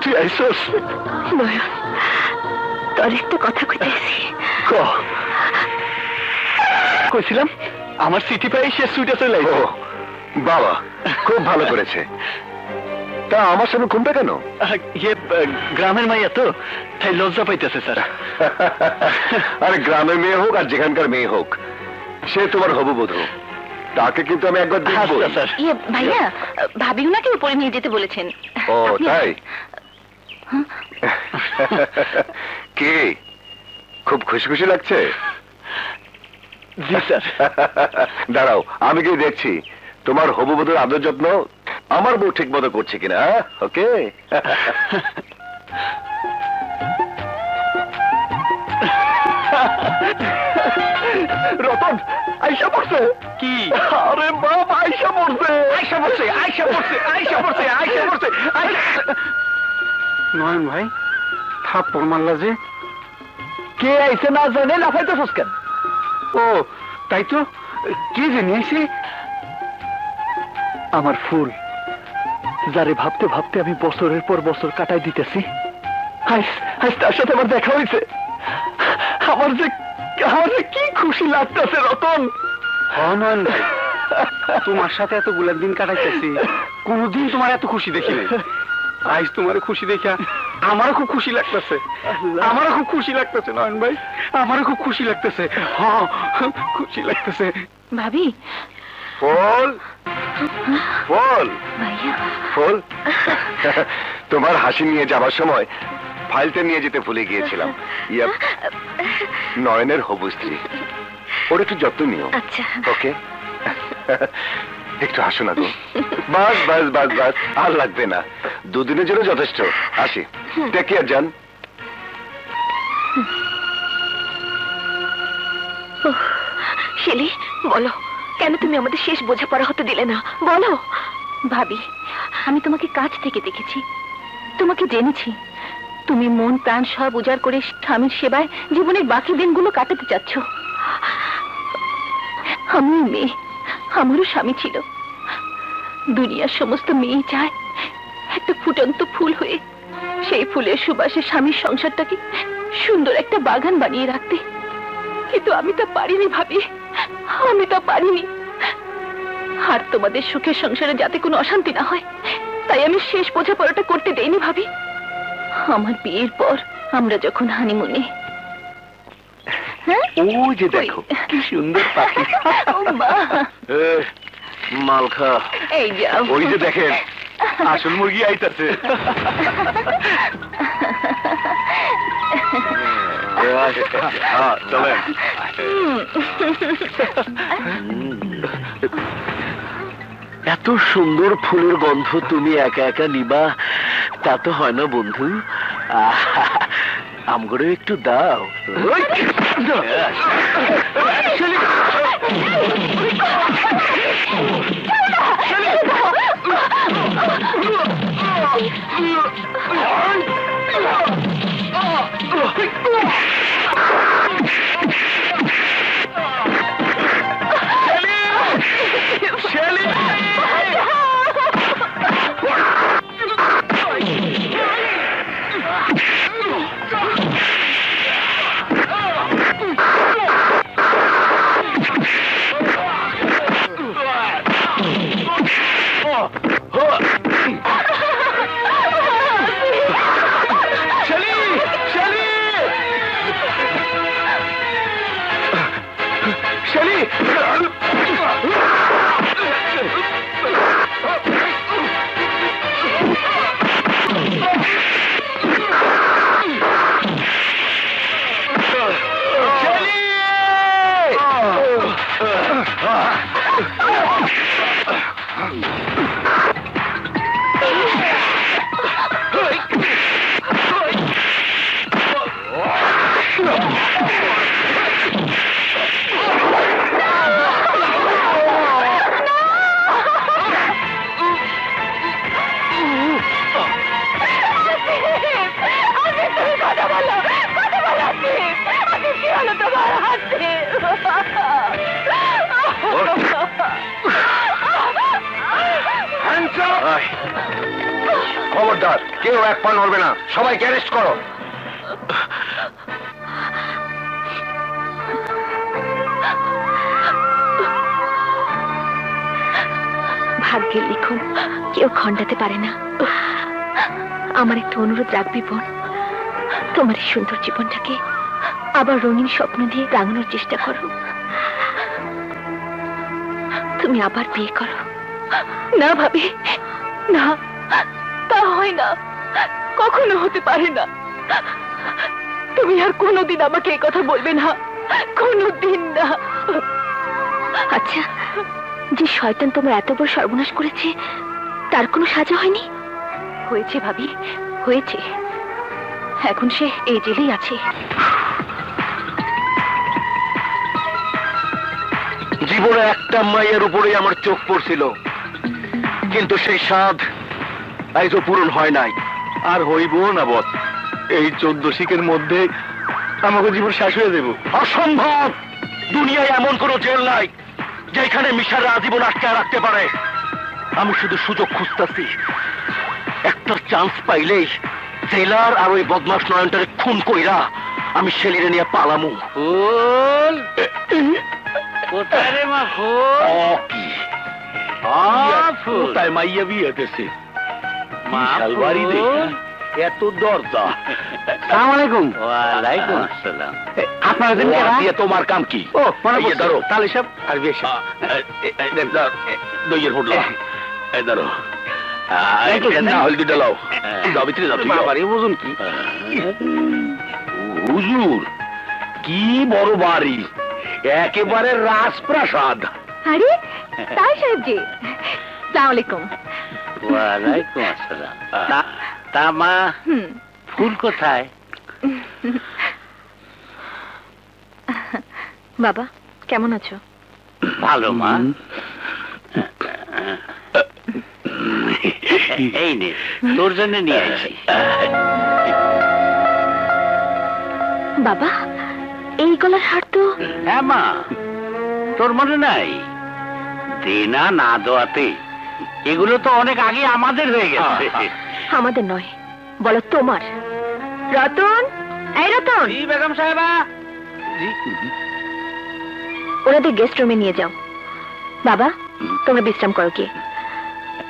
তুই আইসস? নয়ন, তোর একটা কথা কইতেছি। কইছিলাম আমার সিটি পাই সে সুইটে চলে ও বাবা, খুব ভালো করেছে। তা আমার সামনে ঘুমটা কেন? ইয়ে গ্রামের মাইয়া তো, তাই লজ্জা পাইতেছে স্যার। আরে গ্রামের মেয়ে হোক আর যেখানকার মেয়ে হোক, সে তোমার হবুবধূ, তাকে কিন্তু আমি একবার দেখবো। আচ্ছা, স্যার। ইয়ে ভাইয়া, ভাবি ওনাকে উপরে নিয়ে যেতে বলেছেন। ও আপনি- তাই? কি খুব খুশি খুশি লাগছে? জি স্যার। দাঁড়াও, আমি কি দেখছি তোমার হবুবধূর আদর যত্ন আমার বউ ঠিক মতো করছে কিনা। ওকে। রতন আইসা পড়ছে। কি? আরে বাপ, আইসা পড়ছে, আইসা পড়ছে, আইসা পড়ছে, আইসা পড়ছে, আইসা পড়ছে। নয়ন ভাই, থাপ্পড় মারলা যে? কে আইছে না জানে লাফাইতেছস কেন? ও তাই তো, কে জানি আইছে? আমার ফুল, যারে ভাবতে ভাবতে আমি বছরের পর বছর কাটাই দিতেছি, আজ আজ তার সাথে আমার দেখা হয়েছে। আমার যে কি খুশি লাগতেছে রতন। নয়ন ভাই, তোমার সাথে এতগুলা দিন কাটাইতেছি, কোনদিন তোমার এত খুশি দেখি নাই। আজ তোমার খুশি দেখা আমারও খুব খুশি লাগতেছে, আমারও খুব খুশি লাগতেছে নয়ন ভাই, আমারও খুব খুশি লাগতেছে। হ্যাঁ, খুশি লাগতেছে। ভাবি, ফুল, ফুল, ভাইয়া, ফুল, তোমার হাসি নিয়ে যাবার সময় ফাইলটা নিয়ে যেতে ভুলে গিয়েছিলাম। ইয়া, নয়নের হবু স্ত্রী, ওর একটু যত্ন নিও। আচ্ছা। ওকে। একটু হাসো না গো। বাস বাস বাস বাস, আর লাগবে না, দুদিনের জন্য যথেষ্ট। আসি, টেক কেয়ার যান। শেলি, বলো কেন তুমি আমাদের শেষ বোঝাপড়া হতে দিলে না? বলো। ভাবি, আমি তোমাকে কাছ থেকে দেখেছি, তোমাকে জেনেছি। তুমি মন প্রাণ সব উজাড় করে স্বামীর সেবায় জীবনের বাকি দিনগুলো কাটাতে চাচ্ছ। আমি মেয়ে, আমারও স্বামী ছিল। দুনিয়ার সমস্ত মেয়ে চায় একটা ফুটন্ত ফুল হয়ে সেই ফুলের সুবাসে স্বামীর সংসারটাকে সুন্দর একটা বাগান বানিয়ে রাখতে, কিন্তু আমি তা পারিনি ভাবি, আমি তা পারিনি। আর তোমাদের সুখের সংসারে যাতে কোনো অশান্তি না হয়, তাই আমি শেষ বোঝাপড়াটা করতে দেইনি ভাবি। আমার বিয়ের পর আমরা যখন হানিমুনে, হ্যাঁ, ও যে দেখো কি সুন্দর পাখি। ও মা, মালখা, এই যাও। ওই যে দেখেন, আসল মুরগি আইতাছে। চলেন। এত সুন্দর ফুলের গন্ধ তুমি একা একা নিবা, তা তো হয় না বন্ধু। আমগরে একটু দাও। খবরদার, কেউ এক পা নড়বে না, সবাইকে অ্যারেস্ট করো। ভাগ্যের লিখন কেউ খণ্ডাতে পারে না। আমার একটু অনুরোধ রাখবি বোন, তোমার এই সুন্দর জীবনটাকে আবার রঙিন স্বপ্ন দিয়ে রাঙানোর চেষ্টা করো। তুমি আবার বিয়ে করো। না ভাবি, না, তা হয় না, কখনো হতে পারে না। তুমি আর কোনোদিন আমাকে এই কথা বলবে না, কোনোদিন না। আচ্ছা, যে শয়তান তোমার এত বড় সর্বনাশ করেছে তার কোনো সাজা হয়নি? হয়েছে ভাবি, হয়েছে। এখন সে এই জেলেই আছে। জীবনে একটা মাইয়ের উপরেই আমার চোখ পড়ছিল, কিন্তু সেই স্বাদ আজও পূরণ হয় নাই, আর হইব না বস। এই 14 শিখের মধ্যে আমাকে জীবন শেষ হয়ে দেব। অসম্ভব! দুনিয়ায় এমন কোন জেল নাই যেখানে মিশারা আজীবন আটকে রাখতে পারে। আমি শুধু সুযোগ খুঁজতেছি, একটা চান্স পাইলেই জেলার আর ওই বদমাস নয়নটারে খুন কইরা আমি ছেলেরে নিয়ে পালামু। ফুল কোথায় রে মা ফুল? কি ফুল কোথায় মাইয়া বিয়ে দিছে? বিশাল বাড়ি ফুল। দেখি, এত দরজা। আসসালামু আলাইকুম। ওয়ালাইকুম আসসালাম। আপনার দিন ওয়া দিয়ে তোমার কাম কি? ও মনে এই যে পড়ছে। ধরো। তাহলে সব আর বেশি দইয়ের ফুটলা এই ধরো। Thank you, না হল দুটা লাও, যাও ভিতরে যাও। বাবারই বুঝুন কি? হুজুর, কি বড় বাড়ি, একেবারে রাজপ্রাসাদ। আরে তাই সাহেবজি, সালাম আলাইকুম। ওয়ালাইকুম আসসালাম। তা মা ফুল কোথায়? বাবা কেমন আছো? ভালো মা। এই নে তোর জন্য নিয়ে আসি। বাবা এই গলার হার তো। হ্যাঁ মা, তোর মনে নাই? দেনা না দেওয়াতে এগুলো তো অনেক আগে আমাদের হয়ে গেছে। আমাদের নয়, বলো তোমার। রতন, এই রতন, বেগম সাহেবা। ওনাদের গেস্ট রুমে নিয়ে যাও। বাবা তোমরা বিশ্রাম করো, কি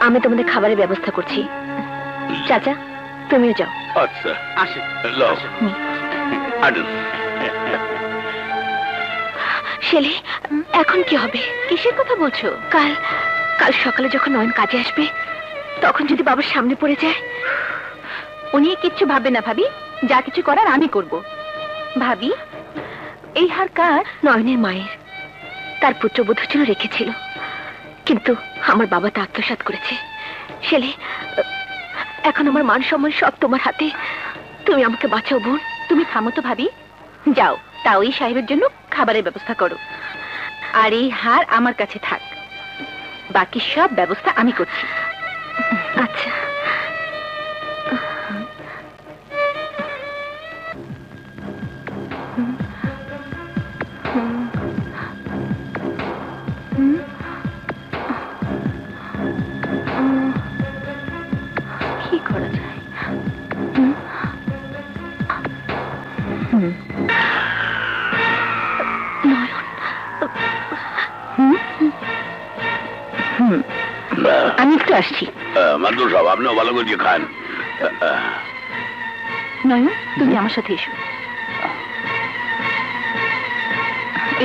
আমি তোমাদের খাবারের ব্যবস্থা করছি। চাচা তুমিও যাও। আচ্ছা আসে লাও। হুম। আডুন। শেলি, এখন কি হবে? কিসের কথা বলছো? কাল কাল সকালে যখন নয়ন কাজে আসবে তখন যদি বাবার সামনে পড়ে যায়। উনি কিচ্ছু ভাববে না ভাবি, যা কিছু করার আমি করব। ভাবি এই হার কার? নয়নের মায়ের, তার পুত্রবধূ ছিল রেখেছিল, কিন্তু আমার বাবা তা আত্মসাৎ করেছে। শেলি, এখন আমার মান সম্মান সব তোমার হাতে, তুমি আমাকে বাঁচাও বোন। তুমি থামো তো ভাবি, যাও তা ওই সাহেবের জন্য খাবারের ব্যবস্থা করো, আর এই হার আমার কাছে থাক, বাকি সব ব্যবস্থা আমি করছি। আচ্ছা। কি করা যায়? আমি একটু আসছি। মাদুর সাহেব, আপনিও ভালো করে খান। নয়ন তুমি আমার সাথে এসো,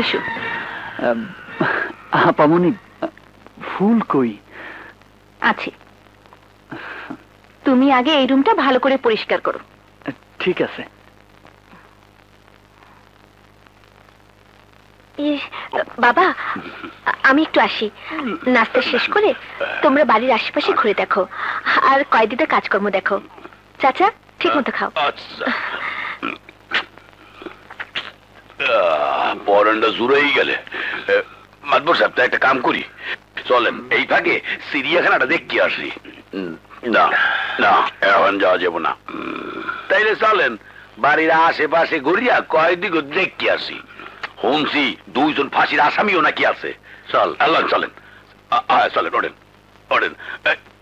এসো। আপামনি, ফুল কই? আছে, তুমি আগে এই রুমটা ভালো করে পরিষ্কার করো। ঠিক আছে। বাবা আমি একটু আসি, নাস্তা শেষ করে তোমরা বাড়ির আশেপাশে ঘুরে দেখো আর কয়েকদিনের কাজকর্ম দেখো। চাচা ঠিক মতো খাও। আচ্ছা। পরানটা জুড়েই গেলে। মাদবর সাহেব, একটা কাম করি, চলেন এই ফাঁকে চিড়িয়াখানাটা দেখতে আসি। না না, এখন যাওয়া যাব না। তাইলে চলেন বাড়ির আশেপাশে ঘুরিয়া কয়েকদিন দেখতে আসি। শুনছি 2 জন ফাঁসির আসামিও নাকি আছে। চল আল্লাহ, চলেন চলেন, ওঠেন ওঠেন।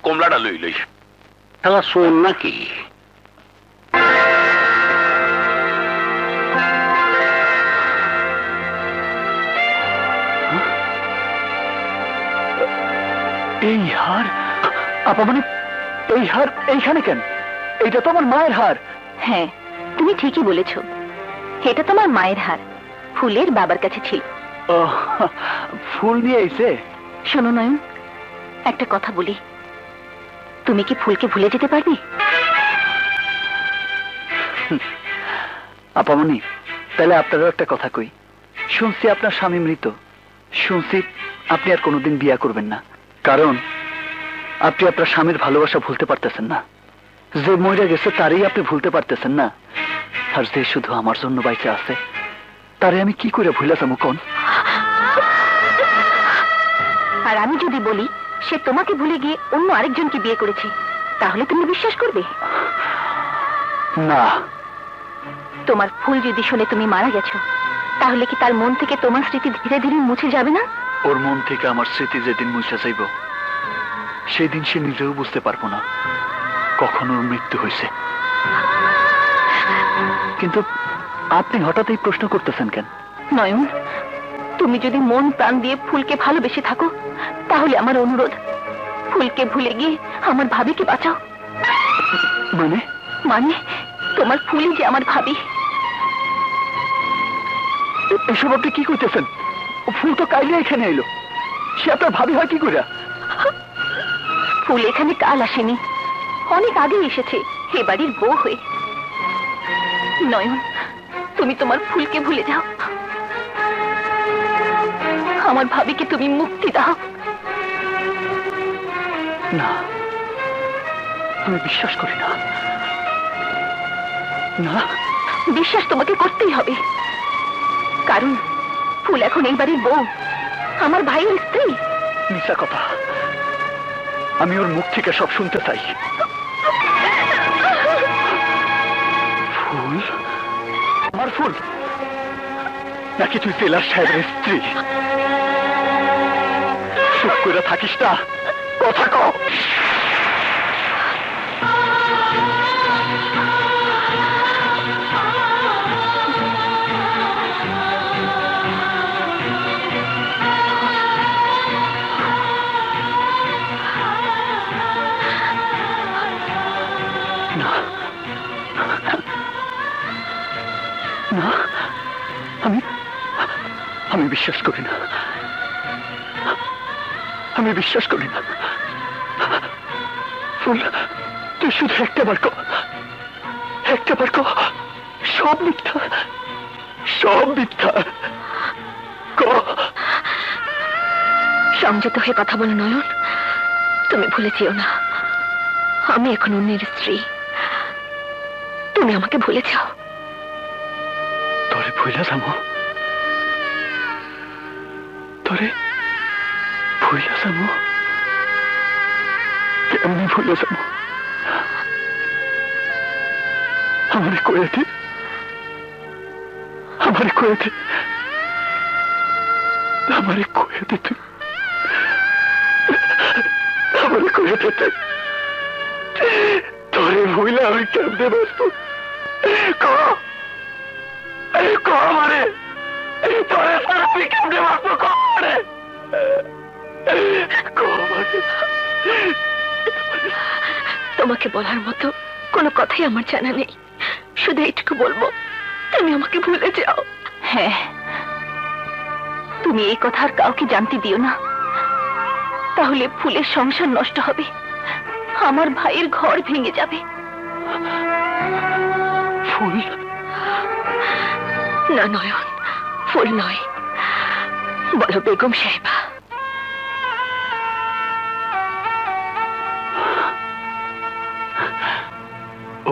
কমলাটা লই লই। তাহলে শোন নাকি? এই হার আপা মানে এই হার এইখানে কেন? এটা তো আমার মায়ের হার। হ্যাঁ, তুমি ঠিকই বলেছ, এটা তোমার মায়ের হার, ফুলের বাবার কাছে ছিল। ও, ফুল নিয়ে আইছে। শোনো নয়ন, একটা কথা বলি, তুমি কি ফুলকে ভুলে যেতে পারবে? আপামনি, তাহলে আপনারও একটা কথা কই। শুনছি আপনার স্বামী মৃত, শুনছি আপনি আর কোনোদিন বিয়া করবেন না, কারণ আপনি আপনার স্বামীর ভালোবাসা ভুলতে পারতেছেন না। যে মরে গেছে তারই আপনি ভুলতে পারতেছেন না, আর যে শুধু আমার জন্য বাইচে আছে তারে আমি কি করে ভুলে যাবো কোন? আর আমি যদি বলি সে তোমাকে ভুলে গিয়ে অন্য আরেকজনকে বিয়ে করেছে, তাহলে তুমি বিশ্বাস করবে? না। তোমার ফুল যদি শুনে তুমি মারা গেছো, তাহলে কি তার মন থেকে তোমার স্মৃতি ধীরে ধীরে মুছে যাবে না? ওর মন থেকে আমার স্মৃতি যেদিন মুছে যাইব, সেই দিন সে নিজেও বুঝতে পারবো না কখন ওর মৃত্যু হয়েছে। কিন্তু আপনি হঠাৎ এই প্রশ্ন করতেছেন কেন? নয়ন, তুমি যদি মন প্রাণ দিয়ে ফুলকে ভালোবেসে থাকো, তাহলে আমার অনুরোধ, ফুলকে ভুলে গিয়ে আমার ভাবিকে বাঁচাও। মানে? মানে তোমার ফুলই যে আমার ভাবি। এসব আপনি কি করতেছেন? ফুল তো কাইলে এখানে এলো, সে আপনার ভাবি হয় কি করে? ফুল এখানে কাল আসেনি, অনেক আগে এসেছে এ বাড়ির বউ হয়ে। নয়ন, তুমি তোমার ফুলকে ভুলে যাও, আমার ভাবিকে তুমি মুক্তি দাও। না, আমি বিশ্বাস করি না। না, বিশ্বাস তোমাকে করতেই হবে, কারণ ফুল এখন এই বাড়ির বউ, আমার ভাইয়ের স্ত্রী। মিশা কথা, আমি ওর মুখ থেকে সব শুনতে চাই। ফুল? আমার ফুল নাকি তুই জেলার সাহেবের স্ত্রী? চুপ করে থাকিস না, কথা কও। না, আমি বিশ্বাস করি না, আমি বিশ্বাস করি না। ফুল, তুই শুধু একটা বার কর, সব মিথ্যা, সব মিথ্যা। সংযত হয়ে কথা বলো নয়ন, তুমি ভুলে যেও না আমি এখন অন্যের স্ত্রী, তুমি আমাকে ভুলে যাও। তোরে ভুলে যাবো? তোরে ভুলে যাবো? কেমনি ভুলে যাবো? আমারে কয়ে দে, আমারে কয়ে দে, আমারে কয়ে দে তুই, আমারে কয়ে দে তুই। তোরে ভুলে আমি কেমনে বাঁচবো? আমারে তোরে ছাড়া তুই কেমনে বাঁচবো? তোমাকে বলার মতো কোনো কথাই আমার জানা নেই, শুধু এইটুকু বলবো, তুমি আমাকে ভুলে যাও। হ্যাঁ, তুমি এই কথা আর কাউকে জানতে দিও না, তাহলে ফুলের সংসার নষ্ট হবে, আমার ভাইয়ের ঘর ভেঙে যাবে। ফুল? না নয়ন, ফুল নয়, বলো বেগম সাহেবা।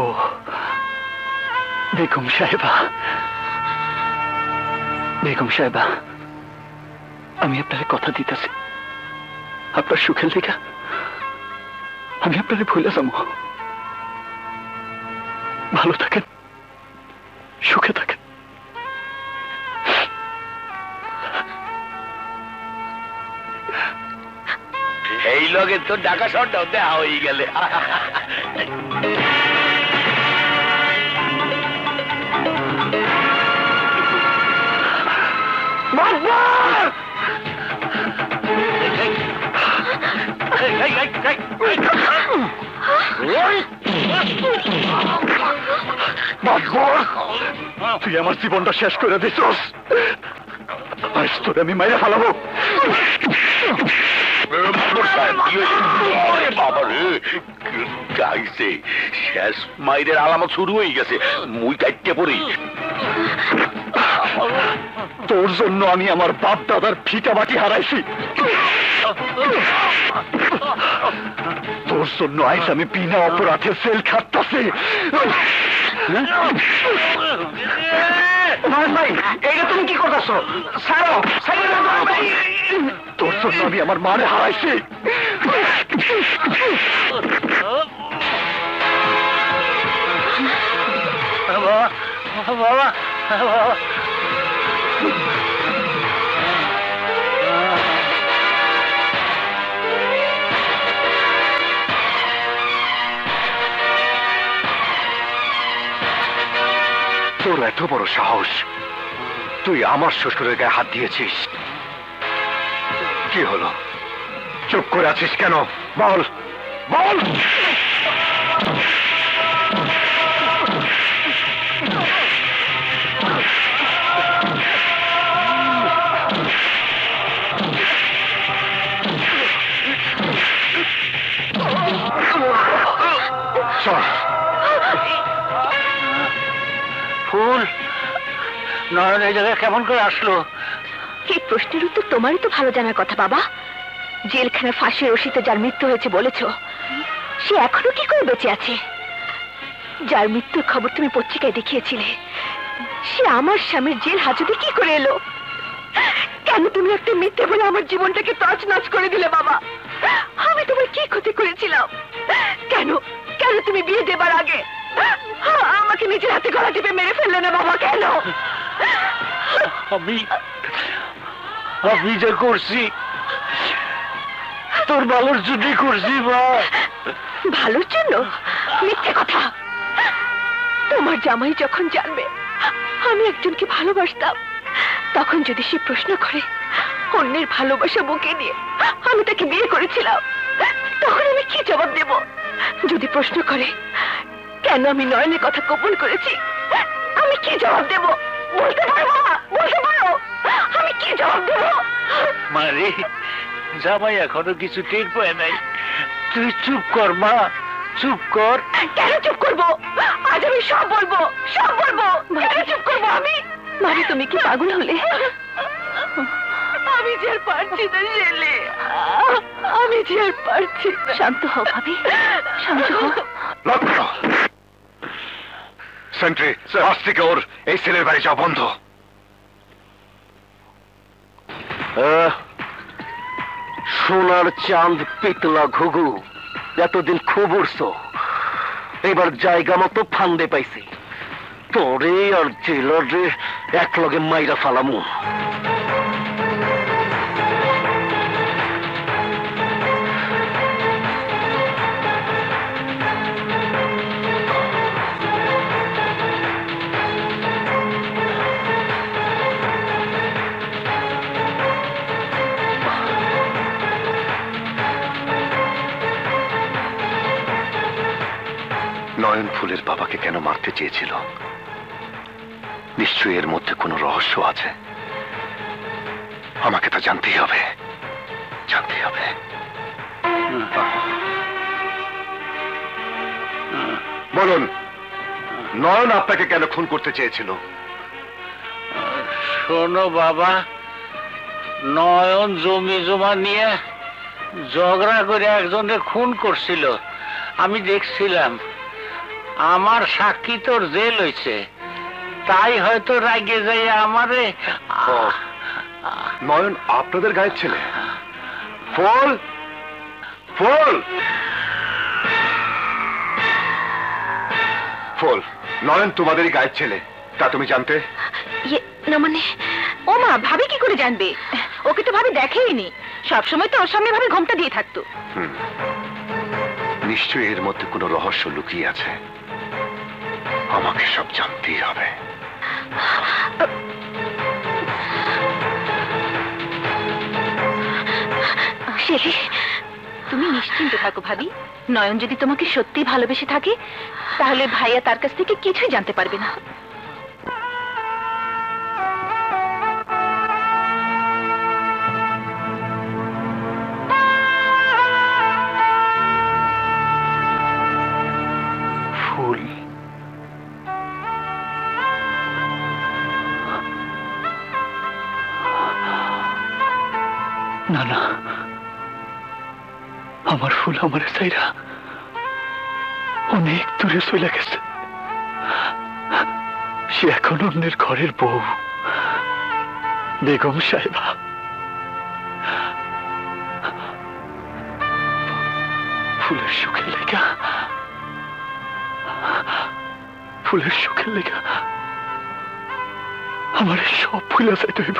ও বেগম সাহেবা, বেগম সাহেবা, আমি আপনার কথা দিতেছি, আপনার সুখের লেখা আমি আপনারে ভুলে যাবো। ভালো থাকেন, সুখে থাকেন। এই লগে তো ঢাকা শহরটাও দেওয়া হয়ে গেলে। তুই আমার জীবনটা শেষ করে দিছস, আজ তোর আমি মাইরে ফেলাবো। শেষ মাইরের আলামত শুরু হয়ে গেছে, মুই কাটতে পড়ি। তোর জন্য আমি আমার বাপ দাদার ফিটা বাটি হারাইছি, তোর জন্য আইস আমি বিনা অপরাধে সেল খাটতাছি। ভাই, এইটা তুমি কি করতেছো? তোর জন্য আমি আমার মারে হারাইছি। বাবা, তোর এত বড় সাহস, তুই আমার শ্বশুরের গায়ে হাত দিয়েছিস। কি হলো, চুপ করে আছিস কেন? বল বল। ফুল, নয়ন এই জায়গায় কেমন করে আসলো? এই প্রশ্নের উত্তর তোমারই তো ভালো জানার কথা বাবা। জেলখানা ফাঁসির রশিতে যার মৃত্যু হয়েছে বলেছ, সে এখনো কি করে বেঁচে আছে? যার মৃত্যুর খবর তুমি পত্রিকায় দেখিয়েছিলে, সে আমার স্বামীর জেল হাজতে কি করে এলো? কেন তুমি একটা মিথ্যে বলে আমার জীবনটাকে তছনছ করে দিলে বাবা? আমি তোমার কি ক্ষতি করেছিলাম? কেন কেন তুমি বিয়ে দেবার আগে আমাকে নিজের হাতে গলা টিপে মেরে ফেললে না বাবা? কেন? আমি যা করছি তোর ভালোর জন্যই করছি মা। ভালোর জন্য? মিথ্যে কথা। তোমার জামাই যখন জানবে আমি একজনকে ভালোবাসতাম, তখন যদি সে প্রশ্ন করে অন্যের ভালোবাসা বুকে নিয়ে আমি তাকে বিয়ে করেছিলাম, তখন আমি কি জবাব দেব? যদি প্রশ্ন করে কেন আমি নয়নের কথা গোপন করেছি, আমি কি জবাব দেব? বলতে পারবো না? বলতে পারো আমি কি জবাব দেব? মারে, জামাই এখনো কিছু টের পায় নাই, তুই চুপ কর মা, চুপ কর। কেন চুপ করবো? আজ আমি সব বলবো, সব বলবো। কেন চুপ করবো আমি? মানে তুমি কি পাগল হলে? আমি যে আর পারছি না ছেলে, আমি যে আর পারছি না। শান্ত হও ভাবি, শান্ত হও। সেন্ট্রি, আজ থেকে ওর এই ছেলের বাড়ি যাওয়া বন্ধ। সোনার চাঁদ পিতলা ঘুঘু, এতদিন খুব উড়ছো, এবার জায়গা মতো ফান্দে পাইছি। তোরে আর জেলারে এক লগে মাইরা ফালামু। নয়ন ফুলের বাবাকে কেন মারতে চেয়েছিল? নিশ্চয়ই এর মধ্যে কোনো রহস্য আছে। আমাকে তা জানতেই হবে, জানতেই হবে। বলুন, নয়ন আপনাকে কেন খুন করতে চেয়েছিল? শোনো বাবা, নয়ন জমি জমা নিয়ে ঝগড়া করে একজনকে খুন করছিল, আমি দেখছিলাম। আমার সাক্ষী তোর জেল হয়েছে, তাই হয়তো রাগে যাই আমারে। নয়ন আপনাদের গায়ের ছেলে? ফুল, ফুল, ফুল, নয়ন তোমাদেরই গায়ের ছেলে, তা তুমি জানতে? না মানে, ও মা, ভাবি কি করে জানবে? ওকে তো ভাবি দেখেইনি, সবসময় তো ওর সামনে ভাবে ঘোমটা দিয়ে থাকতো। নিশ্চয়ই এর মধ্যে কোনো রহস্য লুকিয়ে আছে, আমাকে সব জানতেই হবে। শেলি, তুমি নিশ্চিন্ত থাকো ভাবি, নয়ন যদি তোমাকে সত্যি ভালোবেসে থাকে তাহলে ভাইয়া তার কাছ থেকে কিছুই জানতে পারবে না। ফুল না না, আমার ফুল আমার চাইরা অনেক দূরে চলে গেছে। সে এখন অন্যের ঘরের বউ, বেগম সাহেবা। ফুলের সুখের লেগা, ফুলের সুখের লেগা আমার সব ফুলা যাইতে হইব।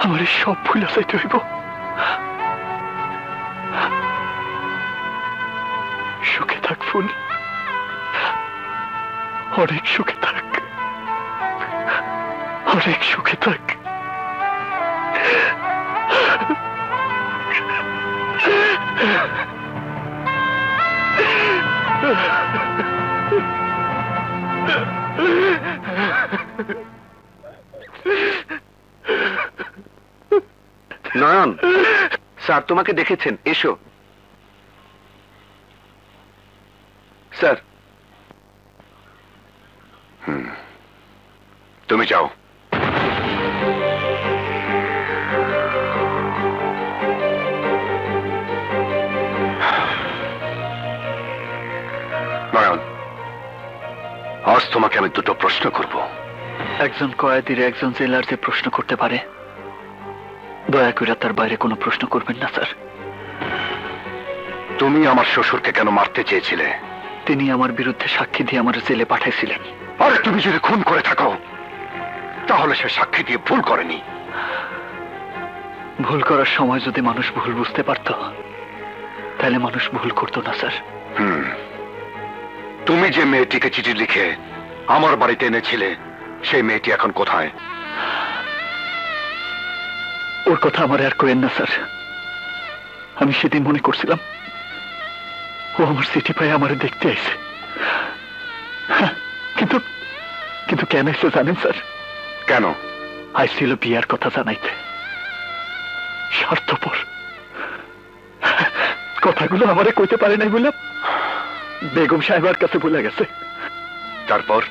আমার সব ফুলা যাইতে হইব। সুখে থাক ফুল, অনেক সুখে থাক, অনেক সুখে থাক। নয়ন, স্যার তোমাকে দেখেছেন, এসো। স্যার। তুমি যাও। নয়ন, আজ তোমাকে আমি দুটো প্রশ্ন করব। একজন কয়েদির একজন জেলার যে প্রশ্ন করতে পারে, দয়া করে তার বাইরে কোনো প্রশ্ন করবেন না স্যার। তুমি আমার শ্বশুরকে কেন মারতে চেয়েছিলে? তিনি আমার বিরুদ্ধে সাক্ষী দিয়ে আমার জেলে পাঠাইছিলেন। আরে তুমি যদি খুন করে থাকো তাহলে সে সাক্ষী দিয়ে ভুল করেনি। ভুল করার সময় যদি মানুষ ভুল বুঝতে পারত তাহলে মানুষ ভুল করতো না স্যার। তুমি যে মেয়েটিকে চিঠি লিখে আমার বাড়িতে এনেছিলে সেই মেয়েটি এখন কোথায়? ওর কথা আমার আর কইেন না স্যার। আমি সেদিন মনে করছিলাম ও আমার চিঠি পাই আমার দেখতে আইছে, কিন্তু কিন্তু কেন এসে জানেন স্যার? কেন? আইছিল বিয়ার কথা জানাইতে। স্বার্থপর, কথাগুলো আমারে কইতে পারে নাই বলে বেগম সাহেবার কাছে বলে গেছে। তারপর?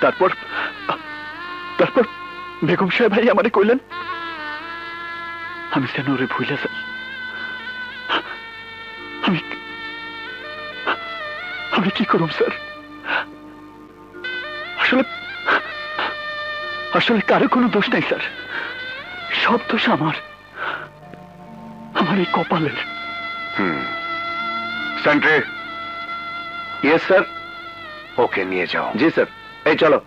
তারপর তারপর বেগম সাহেব ভাই আমারে কইলেন আমি যেন ওরে ভুলে যাই। আমি আমি কি করব স্যার? আসলে আসলে কারো কোনো দোষ নাই স্যার, সব দোষ আমার, আমার এই কপালের। সেন্ট্রি। Yes sir. ওকে নিয়ে যাও। জি স্যার। এই চলো।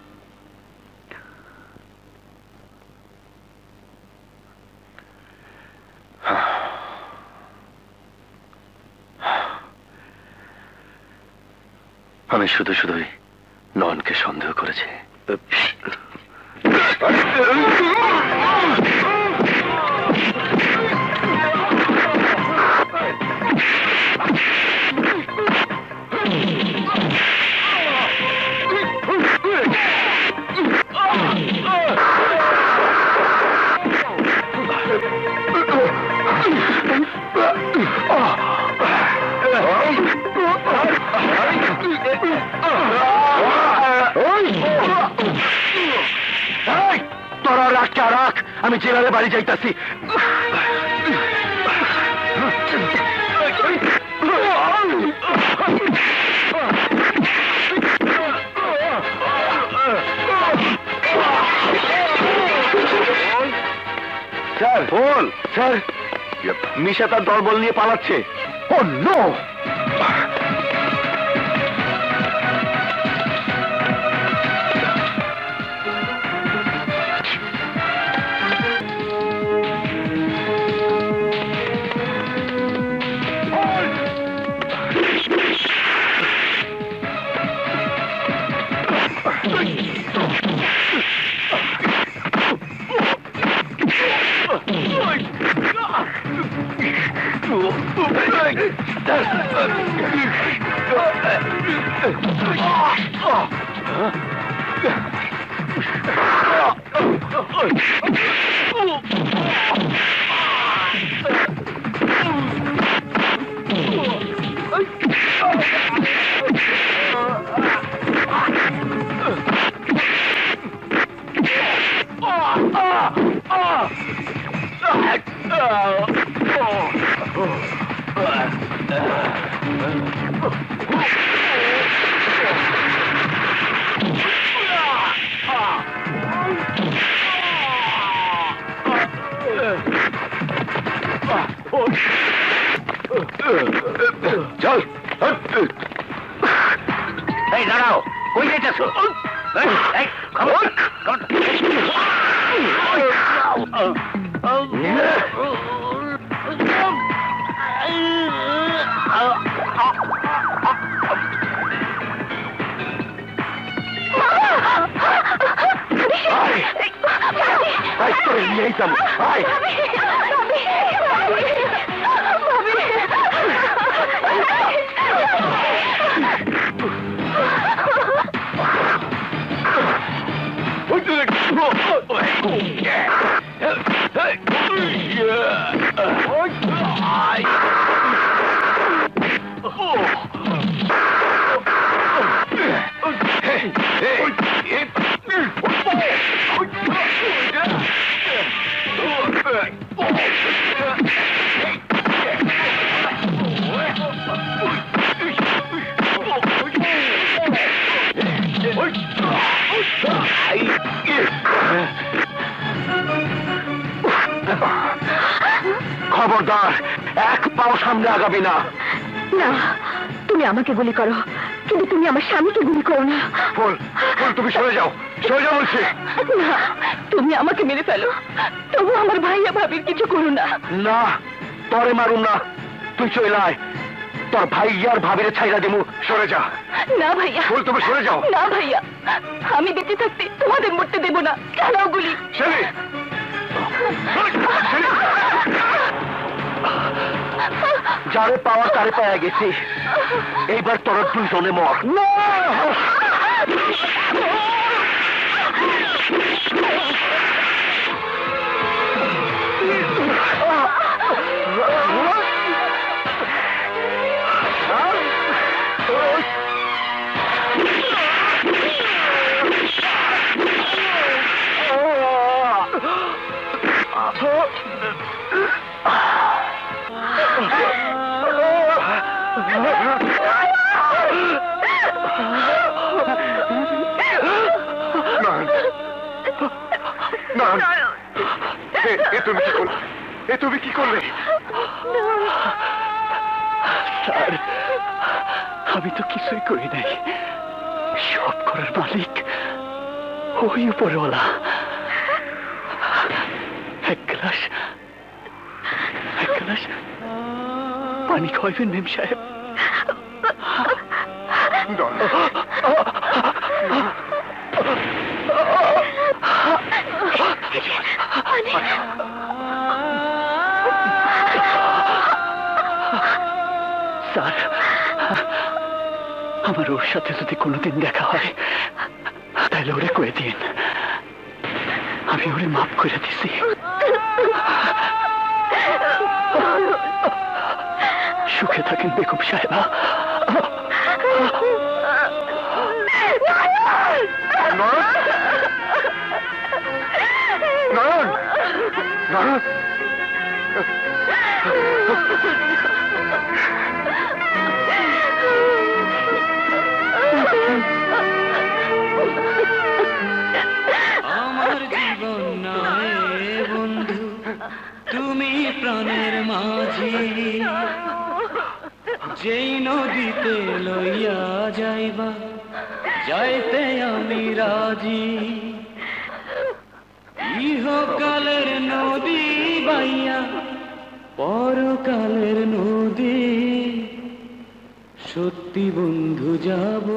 আমি শুধু শুধুই নয়নকে সন্দেহ করেছি। তোরা রাখটা রাখ, আমি জেলারে বাড়ি যাইতাছি। স্যার বল। স্যার মিশা তার দলবল নিয়ে পালাচ্ছে। ও নো! চল এই দাঁড়াও, কই যাইতেছো? নিয়ে যাবো খবরদার, এক পাও সামনে আগাবি না। না, তুমি আমাকে গুলি করো, কিন্তু তুমি আমার স্বামীকে গুলি করো না। ফুল, ফুল, তুমি সরে যাও, সরে যাও বলছি। না, তুমি আমাকে মেরে ফেলো, তবু আমার ভাইয়া ভাবির কিছু করো না। না, তরে মারুম না, তুই চলে আয়। তোর ভাইয়ার ভাবিরে ছাইরা দিমু, সরে যা। না ভাইয়া, ফুল, তুমি সরে যাও। না ভাইয়া, আমি বেঁচে থাকতে তোমাদের মরতে দেব না। চালাও গুলি। শেলি, যারে পাওয়ার তারে পাওয়া গেছি, এইবার তোর দুইজনে মর। তুমি কি করলে? তুমি কি করলে? স্যার, আমি তো কিছুই করি নাই। সব করার মালিক ওই উপরওয়ালা। এক গ্লাস পানি খাওয়াবেন মেম সাহেব? স্যার, আমার ওর সাথে যদি কোনোদিন দেখা হয়, তাহলে ওরে কয়ে দিন আমি ওরে মাফ করে দিছি। সুখে থাকেন বেগম সাহেবা। আমার জীবন নয় বন্ধু, তুমি প্রাণের মাঝি, যেই নদীতে লইয়া যাইবা যাইতে আমি রাজি। ইহকালের নদী বাইয়া পরকালের নদী, সত্যি বন্ধু যাব।